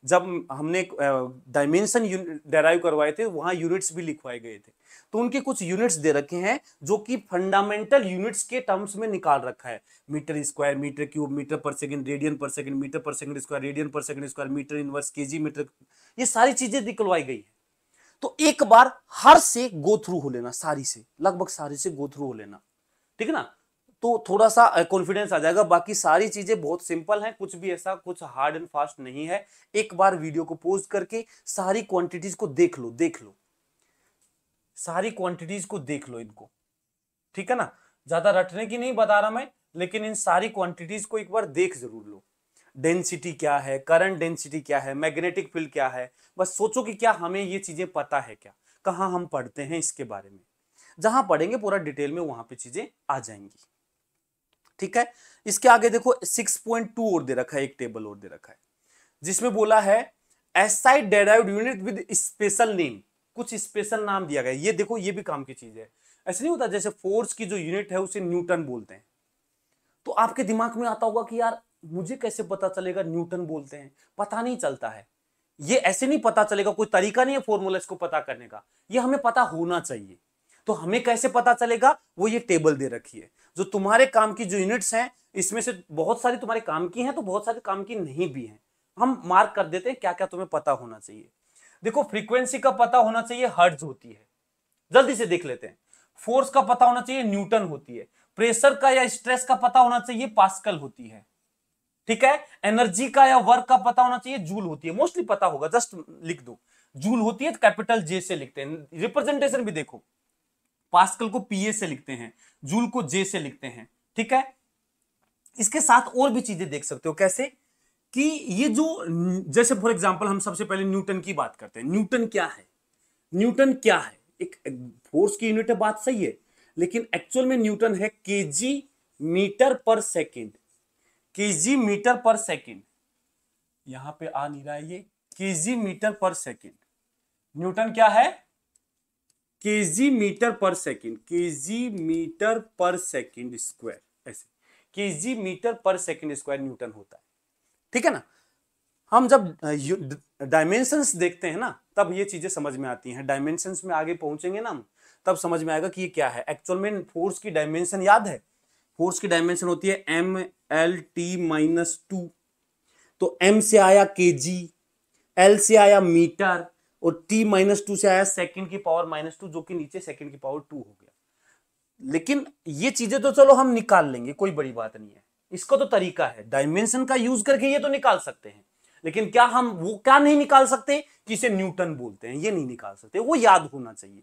S1: जब हमने डायमेंशन डेराइव करवाए थे वहां यूनिट्स भी लिखवाए गए थे। तो उनके कुछ यूनिट्स दे रखे हैं जो कि फंडामेंटल यूनिट्स के टर्म्स में निकाल रखा है। Metre square, metre cube, metre per second, radian per second, metre per second square, radian per second square, metre inverse, KG metre, ये सारी चीजें निकलवाई गई है। तो एक बार हर से गो थ्रू हो लेना, सारी से, लगभग सारी से गो थ्रू हो लेना, ठीक है ना। तो थोड़ा सा कॉन्फिडेंस आ जाएगा। बाकी सारी चीजें बहुत सिंपल हैं, कुछ भी ऐसा कुछ हार्ड एंड फास्ट नहीं है। एक बार वीडियो को पॉज करके सारी क्वांटिटीज को देख लो, सारी क्वांटिटीज को देख लो इनको, ठीक है ना। ज्यादा रटने की नहीं बता रहा मैं, लेकिन इन सारी क्वांटिटीज को एक बार देख जरूर लो। डेंसिटी क्या है, करंट डेंसिटी क्या है, मैग्नेटिक फील्ड क्या है, बस सोचो कि क्या हमें ये चीजें पता है क्या, कहां हम पढ़ते हैं इसके बारे में। जहां पढ़ेंगे पूरा डिटेल में वहां पे चीजें आ जाएंगी, ठीक है। इसके आगे देखो 6.2 और दे रखा है, एक टेबल और दे रखा है जिसमें बोला है SI derived unit with special name, कुछ स्पेशल नाम दिया गया। ये देखो ये भी काम की चीज है। ऐसे नहीं होता जैसे फोर्स की जो यूनिट है उसे न्यूटन बोलते हैं, तो आपके दिमाग में आता होगा कि यार मुझे कैसे पता चलेगा न्यूटन बोलते हैं, पता नहीं चलता है। ये ऐसे नहीं पता चलेगा, कोई तरीका नहीं है फॉर्मूला इसको पता करने का, ये हमें पता होना चाहिए। तो हमें कैसे पता चलेगा, वो ये टेबल दे रखी है। जो तुम्हारे काम की जो यूनिट्स हैं इसमें से बहुत सारी तुम्हारे काम की हैं, तो बहुत सारी काम की नहीं भी हैं। हम मार्क कर देते हैं क्या क्या तुम्हें पता होना चाहिए। देखो फ्रीक्वेंसी का पता होना चाहिए, हर्ट्ज होती है, जल्दी से देख लेते हैं। फोर्स का पता होना चाहिए, न्यूटन होती है। प्रेशर का या स्ट्रेस का पता होना चाहिए, पास्कल होती है, ठीक है। एनर्जी का या वर्क का पता होना चाहिए, जूल होती है। मोस्टली पता होगा, जस्ट लिख दो जूल होती है, कैपिटल जे से लिखते हैं। रिप्रेजेंटेशन भी देखो, पास्कल को पीए से लिखते हैं, जूल को जे से लिखते हैं, ठीक है। इसके साथ और भी चीजें देख सकते हो, कैसे कि ये जो, जैसे फॉर एग्जांपल हम सबसे पहले न्यूटन की बात करते हैं। न्यूटन क्या है, न्यूटन क्या है, एक फोर्स की यूनिट है, बात सही है, लेकिन एक्चुअल में न्यूटन है केजी मीटर पर सेकेंड, केजी मीटर पर सेकेंड। यहां पे आ नहीं रहा है ये, केजी मीटर पर सेकेंड। न्यूटन क्या है, केजी मीटर पर सेकेंड, केजी मीटर पर सेकेंड स्क्वायर, ऐसे केजी मीटर पर सेकेंड स्क्वायर न्यूटन होता है, ठीक है ना। हम जब डायमेंशंस देखते हैं ना तब ये चीजें समझ में आती हैं। डायमेंशंस में आगे पहुंचेंगे ना हम, तब समझ में आएगा कि ये क्या है। एक्चुअल में फोर्स की डायमेंशन याद है, फोर्स की डायमेंशन होती है ML_T-2। तो M से आया केजी, L से आया मीटर, और T-2 से आया सेकंड की पावर -2, जो कि नीचे सेकंड की पावर 2 हो गया। लेकिन ये चीजें तो चलो हम निकाल लेंगे, कोई बड़ी बात नहीं है। इसका तो तरीका है, डायमेंशन का यूज करके ये तो निकाल सकते हैं। लेकिन क्या हम वो क्या नहीं निकाल सकते कि इसे न्यूटन बोलते हैं, ये नहीं निकाल सकते। वो याद होना चाहिए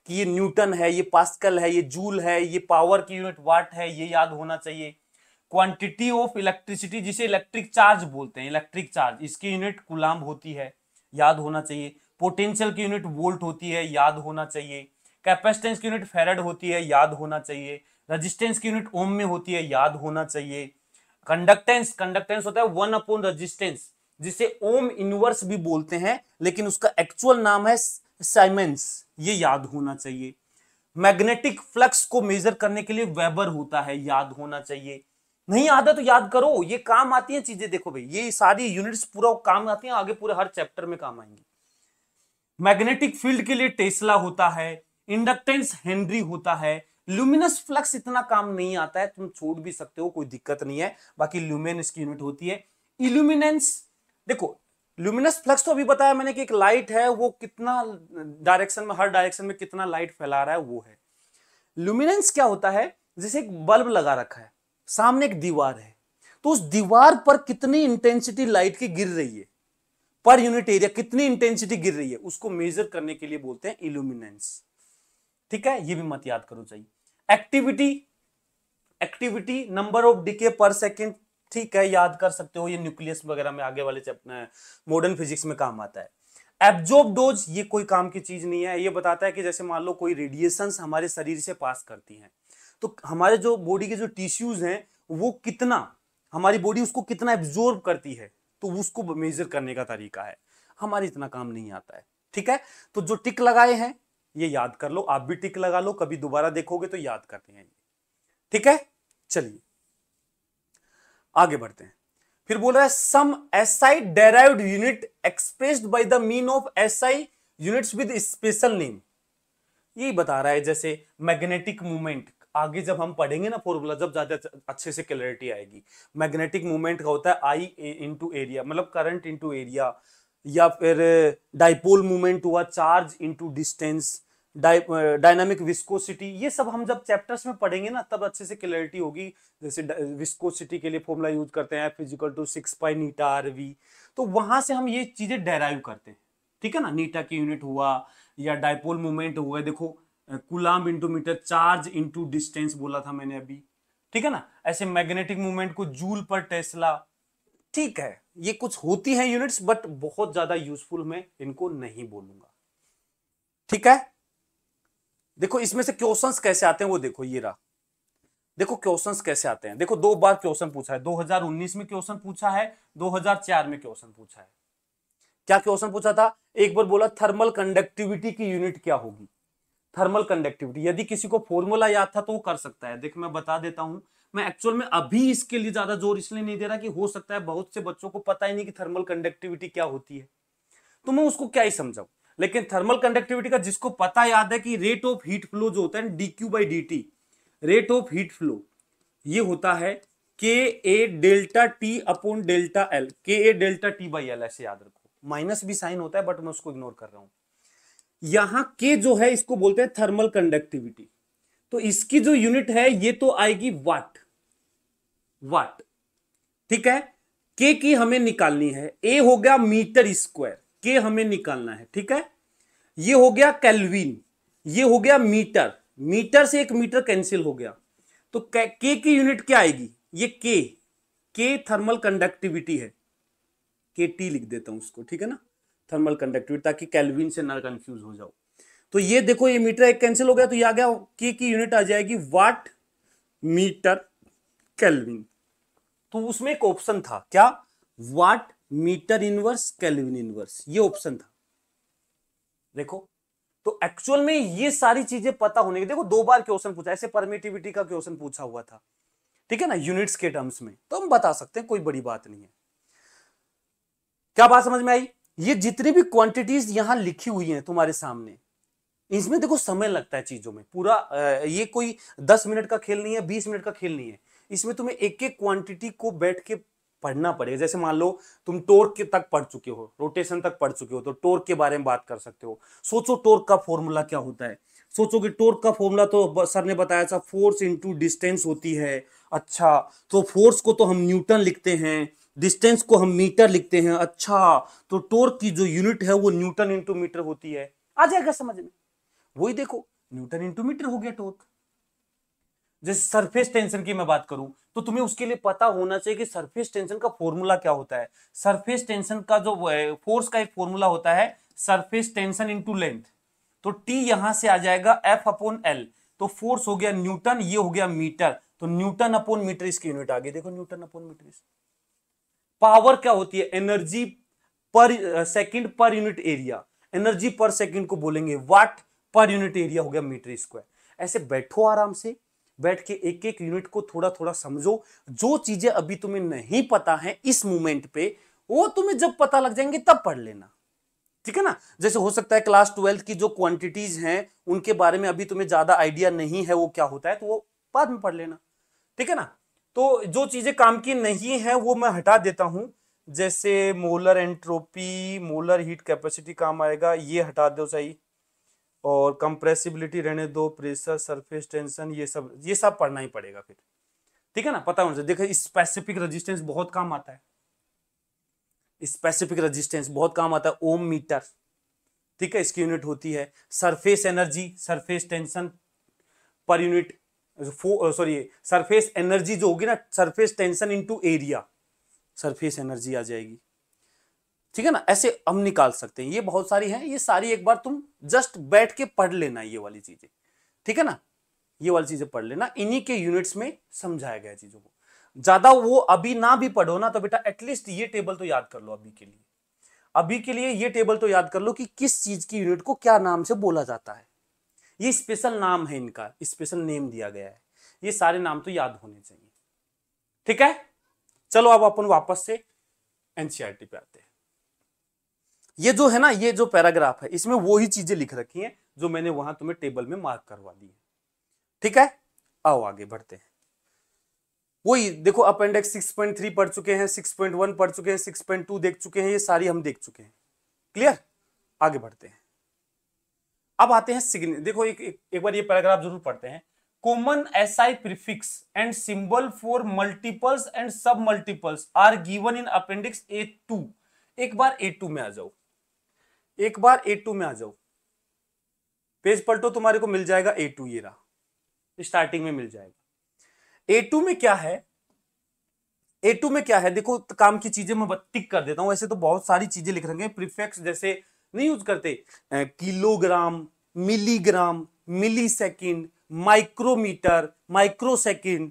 S1: कि ये न्यूटन है, ये पास्कल है, ये जूल है, ये पावर की यूनिट वाट है, ये याद होना चाहिए। क्वांटिटी ऑफ इलेक्ट्रिसिटी, जिसे इलेक्ट्रिक चार्ज बोलते हैं, इलेक्ट्रिक चार्ज, इसकी यूनिट कूलाम्ब होती है, याद होना चाहिए। पोटेंशियल की यूनिट वोल्ट होती है, याद होना चाहिए। कैपेसिटेंस की यूनिट फैराड होती है, याद होना चाहिए। रेजिस्टेंस की यूनिट ओम में होती है, याद होना चाहिए। कंडक्टेंस, कंडक्टेंस होता है 1 अपॉन रेजिस्टेंस, जिसे ओम इनवर्स भी बोलते हैं, लेकिन उसका एक्चुअल नाम है साइमेंस, ये याद होना चाहिए। मैग्नेटिक फ्लक्स को मेजर करने के लिए वेबर होता है, याद होना चाहिए। नहीं आता तो याद करो, ये काम आती है चीजें। देखो भाई ये सारी यूनिट्स पूरा काम आती हैं, आगे पूरे हर चैप्टर में काम आएंगी। मैग्नेटिक फील्ड के लिए टेस्ला होता है, इंडक्टेंस हेनरी होता है। ल्यूमिनस फ्लक्स इतना काम नहीं आता है, तुम छोड़ भी सकते हो, कोई दिक्कत नहीं है। बाकी ल्यूमेन इसकी यूनिट होती है। इल्यूमिनेंस, देखो ल्यूमिनस फ्लक्स तो अभी बताया मैंने कि एक लाइट है, वो कितना डायरेक्शन में, हर डायरेक्शन में कितना लाइट फैला रहा है, वो है। ल्यूमिनेंस क्या होता है, जैसे एक बल्ब लगा रखा है, सामने एक दीवार है, तो उस दीवार पर कितनी इंटेंसिटी लाइट की गिर रही है, पर यूनिट एरिया कितनी इंटेंसिटी गिर रही है, उसको मेजर करने के लिए बोलते हैं इल्यूमिनेंस, ठीक है। ये भी मत याद करो चाहिए। Activity, activity number of decay पर सेकेंड, ठीक है, याद कर सकते हो, ये न्यूक्लियस वगैरह में आगे वाले चैप्टर मॉडर्न फिजिक्स में काम आता है। एब्जॉर्ब डोज, ये कोई काम की चीज नहीं है। ये बताता है कि जैसे मान लो कोई रेडिएशंस हमारे शरीर से पास करती हैं, तो हमारे जो बॉडी के जो टिश्यूज हैं वो कितना, हमारी बॉडी उसको कितना एब्जॉर्ब करती है, तो उसको मेजर करने का तरीका है। हमारी इतना काम नहीं आता है, ठीक है। तो जो टिक लगाए हैं ये याद कर लो, आप भी टिक लगा लो, कभी दोबारा देखोगे तो याद करते हैं, ठीक है। चलिए आगे बढ़ते हैं। फिर बोल रहा है some SI derived unit expressed by the mean of SI units with special name. यही बता रहा है जैसे मैग्नेटिक मूवमेंट, आगे जब हम पढ़ेंगे ना फॉर्मूला, जब ज्यादा अच्छे से क्लैरिटी आएगी। मैग्नेटिक मूवमेंट का होता है आई इंटू एरिया, मतलब करंट इंटू एरिया, या फिर डाइपोल मूवमेंट हुआ charge into distance, dynamic viscosity. ये सब हम जब चैप्टर्स में पढ़ेंगे ना तब अच्छे से क्लैरिटी होगी। जैसे विस्कोसिटी के लिए फॉर्मूला यूज करते हैं F = 6 पाई नीटा RV, तो वहां से हम ये चीजें डेराइव करते हैं, ठीक है ना। नीटा की यूनिट हुआ, या डाइपोल मूवमेंट हुआ, देखो coulomb into metre, charge into distance बोला था मैंने अभी, ठीक है ना। ऐसे मैग्नेटिक मूवमेंट को जूल पर टेस्ला, ठीक है। ये कुछ होती हैं यूनिट्स, बट बहुत ज्यादा यूजफुल मैं इनको नहीं बोलूंगा, ठीक है। देखो इसमें से क्वेश्चंस कैसे आते हैं वो देखो, ये रहा, देखो क्वेश्चंस कैसे आते हैं। देखो 2 बार क्वेश्चन पूछा है, 2019 में क्वेश्चन पूछा है, 2004 में क्वेश्चन पूछा है। क्या क्वेश्चन पूछा था? एक बार बोला थर्मल कंडक्टिविटी की यूनिट क्या होगी। थर्मल कंडक्टिविटी, यदि किसी को फॉर्मूला याद था तो वो कर सकता है। देख मैं बता देता हूं, मैं एक्चुअल में अभी इसके लिए ज्यादा जोर इसलिए नहीं दे रहा कि हो सकता है बहुत से बच्चों को पता ही नहीं कि थर्मल कंडक्टिविटी क्या होती है, तो मैं उसको क्या ही समझाऊं। लेकिन थर्मल कंडक्टिविटी का जिसको पता याद है कि रेट ऑफ हीट फ्लो जो होता है dQ/dt, rate of heat flow ये होता है KA ΔT/ΔL, KA ΔT/L, ऐसे याद रखो। माइनस भी साइन होता है बट मैं उसको इग्नोर कर रहा हूं। यहां के जो है इसको बोलते हैं थर्मल कंडक्टिविटी, तो इसकी जो यूनिट है ये तो आएगी वाट, वाट, ठीक है। के की हमें निकालनी है, ए हो गया मीटर स्क्वायर, के हमें निकालना है, ठीक है। ये हो गया केल्विन, ये हो गया मीटर, मीटर से एक मीटर कैंसिल हो गया, तो के की यूनिट क्या आएगी? ये के थर्मल कंडक्टिविटी है, के टी लिख देता हूं उसको, ठीक है ना, थर्मल कंडक्टिविटी, ताकि केल्विन से ना कंफ्यूज हो जाओ। तो ये देखो ये मीटर एक कैंसिल हो गया, तो ये आ गया के की यूनिट आ जाएगी वाट मीटर केल्विन। तो उसमें एक ऑप्शन था क्या? Watt metre inverse kelvin inverse, ये ऑप्शन था। देखो तो एक्चुअल में ये सारी चीजें पता होने की, देखो 2 बार क्वेश्चन पूछा, ऐसे परमिटिविटी का क्वेश्चन पूछा हुआ था, ठीक है ना, यूनिट्स के टर्म्स में, तो हम बता सकते हैं, कोई बड़ी बात नहीं है। क्या बात समझ में आई? ये जितनी भी क्वांटिटीज यहां लिखी हुई हैं तुम्हारे सामने, इसमें देखो समय लगता है चीजों में पूरा, ये कोई 10 मिनट का खेल नहीं है, 20 मिनट का खेल नहीं है। इसमें तुम्हें एक एक क्वांटिटी को बैठ के पढ़ना पड़ेगा। जैसे मान लो तुम टोर्क तक पढ़ चुके हो, रोटेशन तक पढ़ चुके हो, तो टोर्क के बारे में बात कर सकते हो। सोचो टोर्क का फॉर्मूला क्या होता है, सोचो कि टोर्क का फॉर्मूला तो सर ने बताया था, फोर्स इंटू डिस्टेंस होती है। अच्छा, तो फोर्स को तो हम न्यूटन लिखते हैं, डिस्टेंस को हम मीटर लिखते हैं। अच्छा, तो टोर्क की जो यूनिट है वो न्यूटन इंटू मीटर होती है। आ जाएगा समझ में? वही देखो न्यूटन इंटू मीटर हो गया टोर्क। जैसे सरफेस टेंशन की मैं बात करूं तो तुम्हें उसके लिए पता होना चाहिए कि सरफेस टेंशन का फॉर्मूला क्या होता है। सरफेस टेंशन का जो फोर्स का एक फॉर्मूला होता है सरफेस टेंशन इंटू लेंथ, तो टी यहां से आ जाएगा F/L, तो फोर्स हो गया न्यूटन, ये हो गया मीटर, तो न्यूटन अपॉन मीटर इसकी यूनिट आ गई। देखो न्यूटन अपॉन मीटर। पावर क्या होती है? एनर्जी पर second per unit area, energy पर सेकंड को बोलेंगे वाट पर यूनिट एरिया, हो गया मीटर स्क्वायर। ऐसे बैठो आराम से, बैठ के एक एक यूनिट को थोड़ा थोड़ा समझो। जो चीजें अभी तुम्हें नहीं पता है इस मोमेंट पे, वो तुम्हें जब पता लग जाएंगे तब पढ़ लेना, ठीक है ना। जैसे हो सकता है क्लास 12 की जो क्वांटिटीज हैं उनके बारे में अभी तुम्हें ज्यादा आइडिया नहीं है वो क्या होता है, तो वो बाद में पढ़ लेना, ठीक है ना। तो जो चीजें काम की नहीं है वो मैं हटा देता हूं, जैसे molar entropy, molar heat capacity काम आएगा, ये हटा दो सही, और कंप्रेसिबिलिटी रहने दो, प्रेशर, सरफेस टेंशन, ये सब पढ़ना ही पड़ेगा फिर, ठीक है ना। पता होना चाहिए। देखो स्पेसिफिक रेजिस्टेंस बहुत काम आता है, स्पेसिफिक रेजिस्टेंस बहुत काम आता है, ओम मीटर, ठीक है, इसकी यूनिट होती है। Surface energy, surface tension per unit, sorry surface energy जो होगी ना, surface tension into area, surface energy आ जाएगी, ठीक है ना। ऐसे हम निकाल सकते हैं, ये बहुत सारी हैं, ये सारी एक बार तुम जस्ट बैठ के पढ़ लेना ये वाली चीजें, ठीक है ना, ये वाली चीजें पढ़ लेना, इन्हीं के यूनिट्स में समझाया गया चीजों को। ज्यादा वो अभी ना भी पढ़ो ना तो बेटा एटलीस्ट ये टेबल तो याद कर लो अभी के लिए, अभी के लिए ये टेबल तो याद कर लो कि किस चीज की यूनिट को क्या नाम से बोला जाता है। ये स्पेशल नाम है इनका, स्पेशल नेम दिया गया है। ये सारे नाम तो याद होने चाहिए। ठीक है, चलो अब अपन वापस से एनसीईआरटी पे आते हैं। ये जो है ना, ये जो पैराग्राफ है इसमें वो ही चीजें लिख रखी हैं जो मैंने वहां तुम्हें टेबल में मार्क करवा दी है। ठीक है, आओ आगे बढ़ते हैं। वही देखो, अपेंडिक्स 6.3 पढ़ चुके हैं, 6.1 पढ़ चुके हैं, 6.2 देख चुके हैं, ये सारी हम देख चुके हैं। क्लियर, आगे बढ़ते हैं। अब आते हैं देखो एक बार ये पैराग्राफ जरूर पढ़ते हैं। Common SI prefix and symbol for multiples and submultiples are given in appendix A2। एक बार A2 में आ जाओ, एक बार A2 में आ जाओ, पेज पलटो, तुम्हारे को मिल जाएगा A2, ये रहा, स्टार्टिंग में मिल जाएगा। A2 में क्या है, A2 में क्या है देखो, काम की चीजें मैं टिक कर देता हूं। वैसे तो बहुत सारी चीजें लिख रखे हैं, प्रीफिक्स जैसे नहीं यूज करते, किलोग्राम, मिलीग्राम, मिली सेकेंड, माइक्रोमीटर, माइक्रोसेकेंड,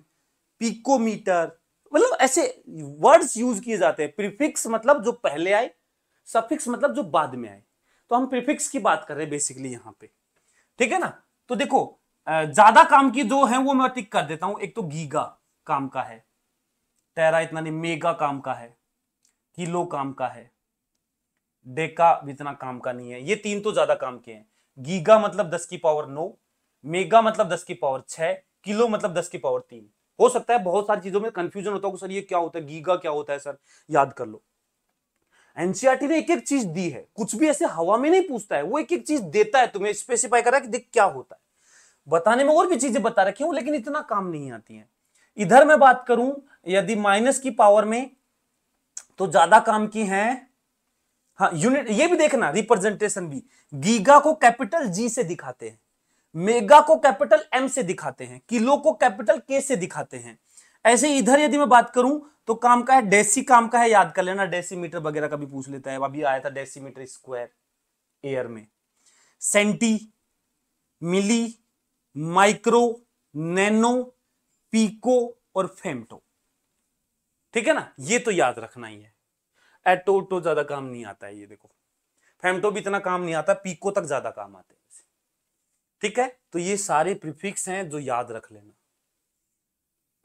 S1: पिकोमीटर, मतलब ऐसे वर्ड्स यूज किए जाते हैं। प्रीफिक्स मतलब जो पहले आए, सफिक्स मतलब जो बाद में आए। तो हम प्रीफिक्स की बात कर रहे हैं बेसिकली यहां पे। ठीक है ना, तो देखो ज्यादा काम की जो है वो मैं टिक कर देता हूं। एक तो गीगा काम का है, टेरा इतना नहीं, मेगा काम का है, किलो काम का है, डेका भी इतना काम का नहीं है। ये तीन तो ज्यादा काम के हैं। गीगा मतलब 10 की पावर 9, मेगा मतलब 10 की पावर 6, किलो मतलब 10 की पावर 3। हो सकता है बहुत सारी चीजों में कंफ्यूजन होता है, सर ये क्या होता है, गीगा क्या होता है सर, याद कर लो। एनसीईआरटी ने एक एक चीज दी है, कुछ भी ऐसे हवा में नहीं पूछता है, वो एक एक चीज देता है तुम्हें, स्पेसिफाई कर रहा है कि देख क्या होता है। बताने में और भी चीजें बता रखी हूं, लेकिन इतना काम नहीं आती है। इधर मैं बात करूं यदि माइनस की पावर में, तो ज्यादा काम की हैं। हाँ, यूनिट ये भी देखना, रिप्रेजेंटेशन भी, गीगा को कैपिटल जी से दिखाते हैं, मेगा को कैपिटल एम से दिखाते हैं, किलो को कैपिटल के से दिखाते हैं। ऐसे इधर यदि मैं बात करूं तो काम का है, डेसी काम का है, याद कर लेना, डेसीमीटर वगैरह का भी पूछ लेता है, अभी आया था डेसीमीटर स्क्वायर एयर में। सेंटी, मिली, माइक्रो, नैनो, पीको और फेम्टो। ठीक है ना, ये तो याद रखना ही है। एटो ज्यादा काम नहीं आता है, ये देखो, फेम्टो भी इतना काम नहीं आता, पीको तक ज्यादा काम आते हैं। ठीक है, तो ये सारे प्रीफिक्स हैं जो याद रख लेना।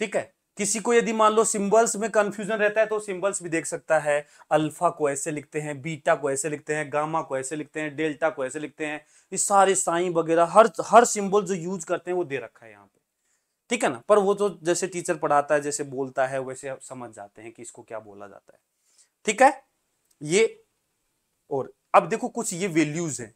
S1: ठीक है, किसी को यदि मान लो सिंबल्स में कंफ्यूजन रहता है तो सिंबल्स भी देख सकता है। अल्फा को ऐसे लिखते हैं, बीटा को ऐसे लिखते हैं, गामा को ऐसे लिखते हैं, डेल्टा को ऐसे लिखते हैं। ये सारे साइन वगैरह हर सिंबल जो यूज करते हैं वो दे रखा है यहाँ पे। ठीक है ना, पर वो तो जैसे टीचर पढ़ाता है, जैसे बोलता है, वैसे आप समझ जाते हैं कि इसको क्या बोला जाता है। ठीक है, ये और अब देखो कुछ ये वैल्यूज हैं,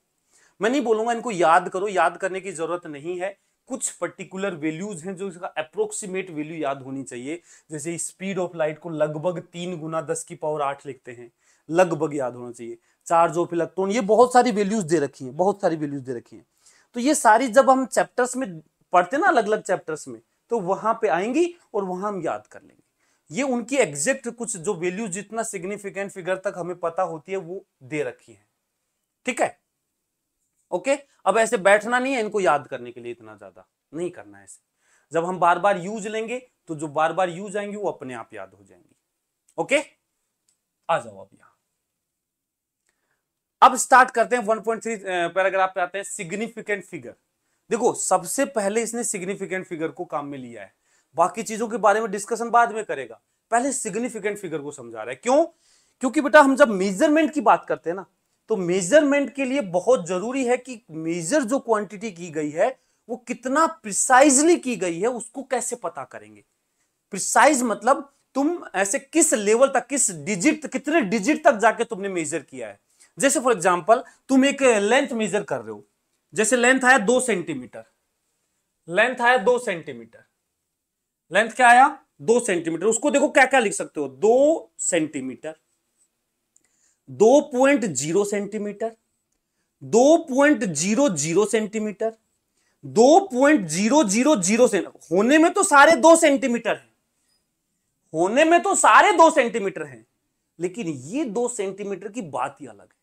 S1: मैं नहीं बोलूंगा इनको याद करो, याद करने की जरूरत नहीं है। कुछ पर्टिकुलर वैल्यूज हैं जो इसका अप्रोक्सीमेट वैल्यू याद होनी चाहिए। जैसे स्पीड ऑफ लाइट को लगभग 3 गुना 10 की पावर 8 लिखते हैं, लगभग याद होना चाहिए। चार्ज ऑफ इलेक्ट्रॉन, ये बहुत सारी वैल्यूज दे रखी हैं, बहुत सारी वैल्यूज दे रखी हैं। तो ये सारी जब हम चैप्टर्स में पढ़ते ना, अलग अलग चैप्टर्स में, तो वहां पे आएंगी और वहां हम याद कर लेंगे। ये उनकी एग्जैक्ट कुछ जो वैल्यू जितना सिग्निफिकेंट फिगर तक हमें पता होती है वो दे रखी है। ठीक है, ओके। अब ऐसे बैठना नहीं है इनको याद करने के लिए, इतना ज्यादा नहीं करना है ऐसे। जब हम बार बार यूज लेंगे तो जो बार बार यूज आएंगे वो अपने आप याद हो जाएंगी। ओके, आ जाओ अब यहां। अब स्टार्ट करते हैं 1.3 पैराग्राफ पे आते हैं, सिग्निफिकेंट फिगर। देखो सबसे पहले इसने सिग्निफिकेंट फिगर को काम में लिया है, बाकी चीजों के बारे में डिस्कशन बाद में करेगा, पहले सिग्निफिकेंट फिगर को समझा रहा है। क्यों? क्योंकि बेटा हम जब मेजरमेंट की बात करते हैं ना, तो मेजरमेंट के लिए बहुत जरूरी है कि मेजर जो क्वांटिटी की गई है वो कितना प्रिसाइजली की गई है, उसको कैसे पता करेंगे। प्रिसाइज मतलब तुम ऐसे किस लेवल तक, किस डिजिट, कितने डिजिट तक जाके तुमने मेजर किया है। जैसे फॉर एग्जांपल तुम एक लेंथ मेजर कर रहे हो, जैसे लेंथ आया 2 सेंटीमीटर, लेंथ आया 2 सेंटीमीटर, लेंथ क्या आया 2 सेंटीमीटर। उसको देखो क्या क्या लिख सकते हो, 2 सेंटीमीटर, 2.0 सेंटीमीटर, 2.00 सेंटीमीटर, 2.000 सेंटीमीटर। होने में तो सारे 2 सेंटीमीटर हैं, होने में तो सारे 2 सेंटीमीटर हैं, लेकिन ये 2 सेंटीमीटर की बात ही अलग है।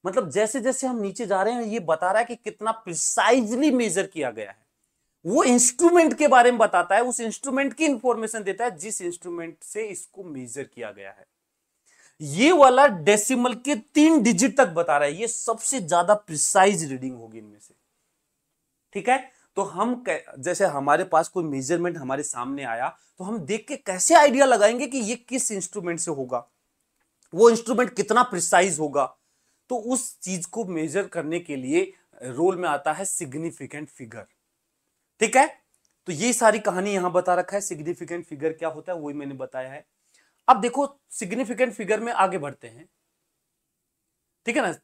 S1: मतलब जैसे जैसे हम नीचे जा रहे हैं ये बता रहा है कि कितना प्रिसाइजली मेजर किया गया है। वो इंस्ट्रूमेंट के बारे में बताता है, उस इंस्ट्रूमेंट की इंफॉर्मेशन देता है जिस इंस्ट्रूमेंट से इसको मेजर किया गया है। ये वाला डेसिमल के 3 डिजिट तक बता रहा है, ये सबसे ज्यादा प्रिसाइज रीडिंग होगी इनमें से। ठीक है, तो हम जैसे हमारे पास कोई मेजरमेंट हमारे सामने आया तो हम देख के कैसे आइडिया लगाएंगे कि ये किस इंस्ट्रूमेंट से होगा, वो इंस्ट्रूमेंट कितना प्रिसाइज होगा। तो उस चीज को मेजर करने के लिए रोल में आता है सिग्निफिकेंट फिगर। ठीक है, तो ये सारी कहानी यहां बता रखा है। सिग्निफिकेंट फिगर क्या होता है वही मैंने बताया है। अब देखो सिग्निफिकेंट फिगर में आगे बढ़ते हैं। ठीक है ना,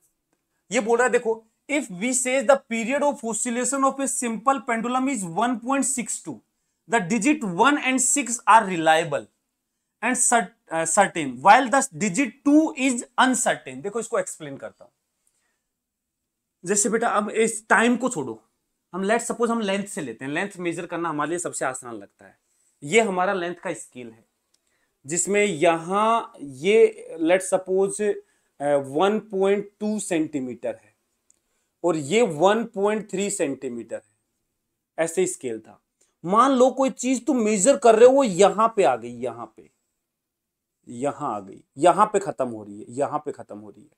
S1: ये बोल रहा है देखो, if we say the period of oscillation of a simple pendulum is 1.62, the digit 1 and 6 are reliable and certain while the digit 2 is uncertain. देखो इसको एक्सप्लेन करता हूं। जैसे बेटा अब इस टाइम को छोड़ो, हम लेट सपोज हम लेंथ से लेते हैं। लेंथ मेजर करना हमारे लिए सबसे आसान लगता है। ये हमारा लेंथ का स्केल है जिसमें यहां ये लेट सपोज 1.2 सेंटीमीटर है और ये 1.3 सेंटीमीटर है। ऐसे स्केल था। मान लो कोई चीज तुम मेजर कर रहे हो वो यहां पे आ गई, यहां पे, यहां आ गई, यहां पे खत्म हो रही है, यहां पे खत्म हो रही है।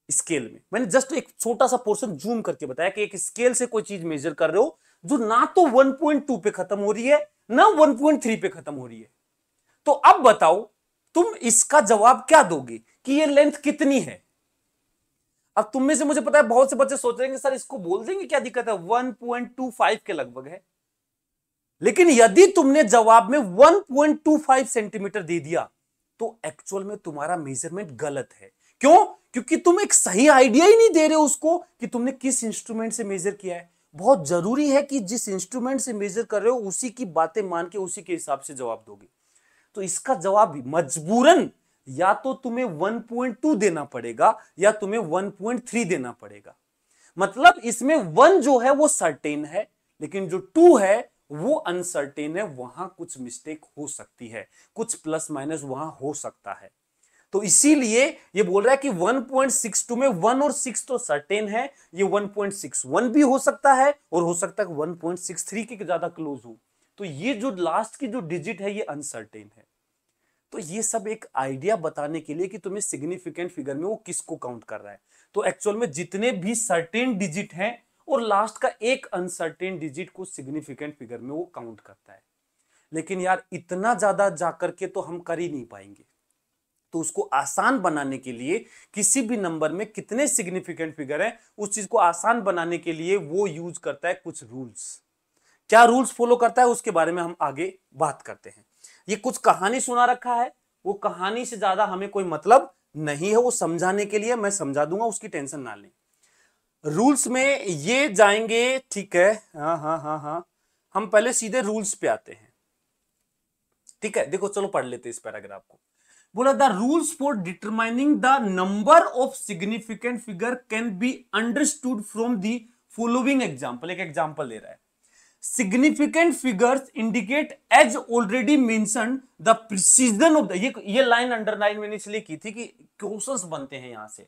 S1: स्केल में मैंने जस्ट एक छोटा सा पोर्शन जूम करके बताया कि एक स्केल से कोई चीज मेजर कर रहे हो जो ना तो 1.2 पे खत्म हो रही है ना 1.3 पे खत्म हो रही है। तो अब बताओ तुम इसका जवाब क्या दोगे कि ये लेंथ कितनी है। अब तुम में से मुझे पता है बहुत से बच्चे सोच रहे हैं सर इसको बोल देंगे क्या दिक्कत है, 1.25 के लगभग है। लेकिन यदि तुमने जवाब में 1.25 सेंटीमीटर दे दिया तो एक्चुअल में तुम्हारा मेजरमेंट गलत है। क्यों? क्योंकि तुम एक सही आइडिया ही नहीं दे रहे हो उसको कि तुमने किस इंस्ट्रूमेंट से मेजर किया है। बहुत जरूरी है कि जिस इंस्ट्रूमेंट से मेजर कर रहे हो उसी की बातें मान के उसी के हिसाब से जवाब दोगे। तो इसका जवाब भी मजबूरन या तो तुम्हें 1.2 देना पड़ेगा या तुम्हें 1.3 देना पड़ेगा। मतलब इसमें 1 जो है वो सर्टेन है लेकिन जो 2 है वो अनसर्टेन है। वहां कुछ मिस्टेक हो सकती है, कुछ प्लस माइनस वहां हो सकता है। तो इसीलिए ये बोल रहा है कि 1.62 में 1 और 6 तो सर्टेन है, ये 1.61 भी हो सकता है और हो सकता है 1.63 के ज्यादा क्लोज हो। तो ये जो लास्ट की जो डिजिट है ये अनसर्टेन है। तो ये सब एक आइडिया बताने के लिए कि तुम्हें सिग्निफिकेंट फिगर में वो किसको काउंट कर रहा है। तो एक्चुअल में जितने भी सर्टेन डिजिट हैं और लास्ट का एक अनसर्टेन डिजिट को सिग्निफिकेंट फिगर में वो काउंट करता है। लेकिन यार इतना ज्यादा जाकर के तो हम कर ही नहीं पाएंगे। तो उसको आसान बनाने के लिए किसी भी नंबर में कितने सिग्निफिकेंट फिगर है उस चीज को आसान बनाने के लिए वो यूज करता है कुछ रूल्स। क्या रूल्स फॉलो करता है उसके बारे में हम आगे बात करते हैं। ये कुछ कहानी सुना रखा है, वो कहानी से ज्यादा हमें कोई मतलब नहीं है, वो समझाने के लिए मैं समझा दूंगा, उसकी टेंशन ना लें। रूल्स में ये जाएंगे, ठीक है, हाँ, हम पहले सीधे रूल्स पे आते हैं। ठीक है, देखो चलो पढ़ लेते हैं इस पैराग्राफ को। बोला the rules for determining the number of significant figure can be understood from the following example. एक एग्जांपल ले रहा है। Significant figures indicate as already mentioned the precision of the, ये लाइन अंडरलाइन मैंने इसलिए की थी कि क्वेश्चंस बनते हैं यहां से।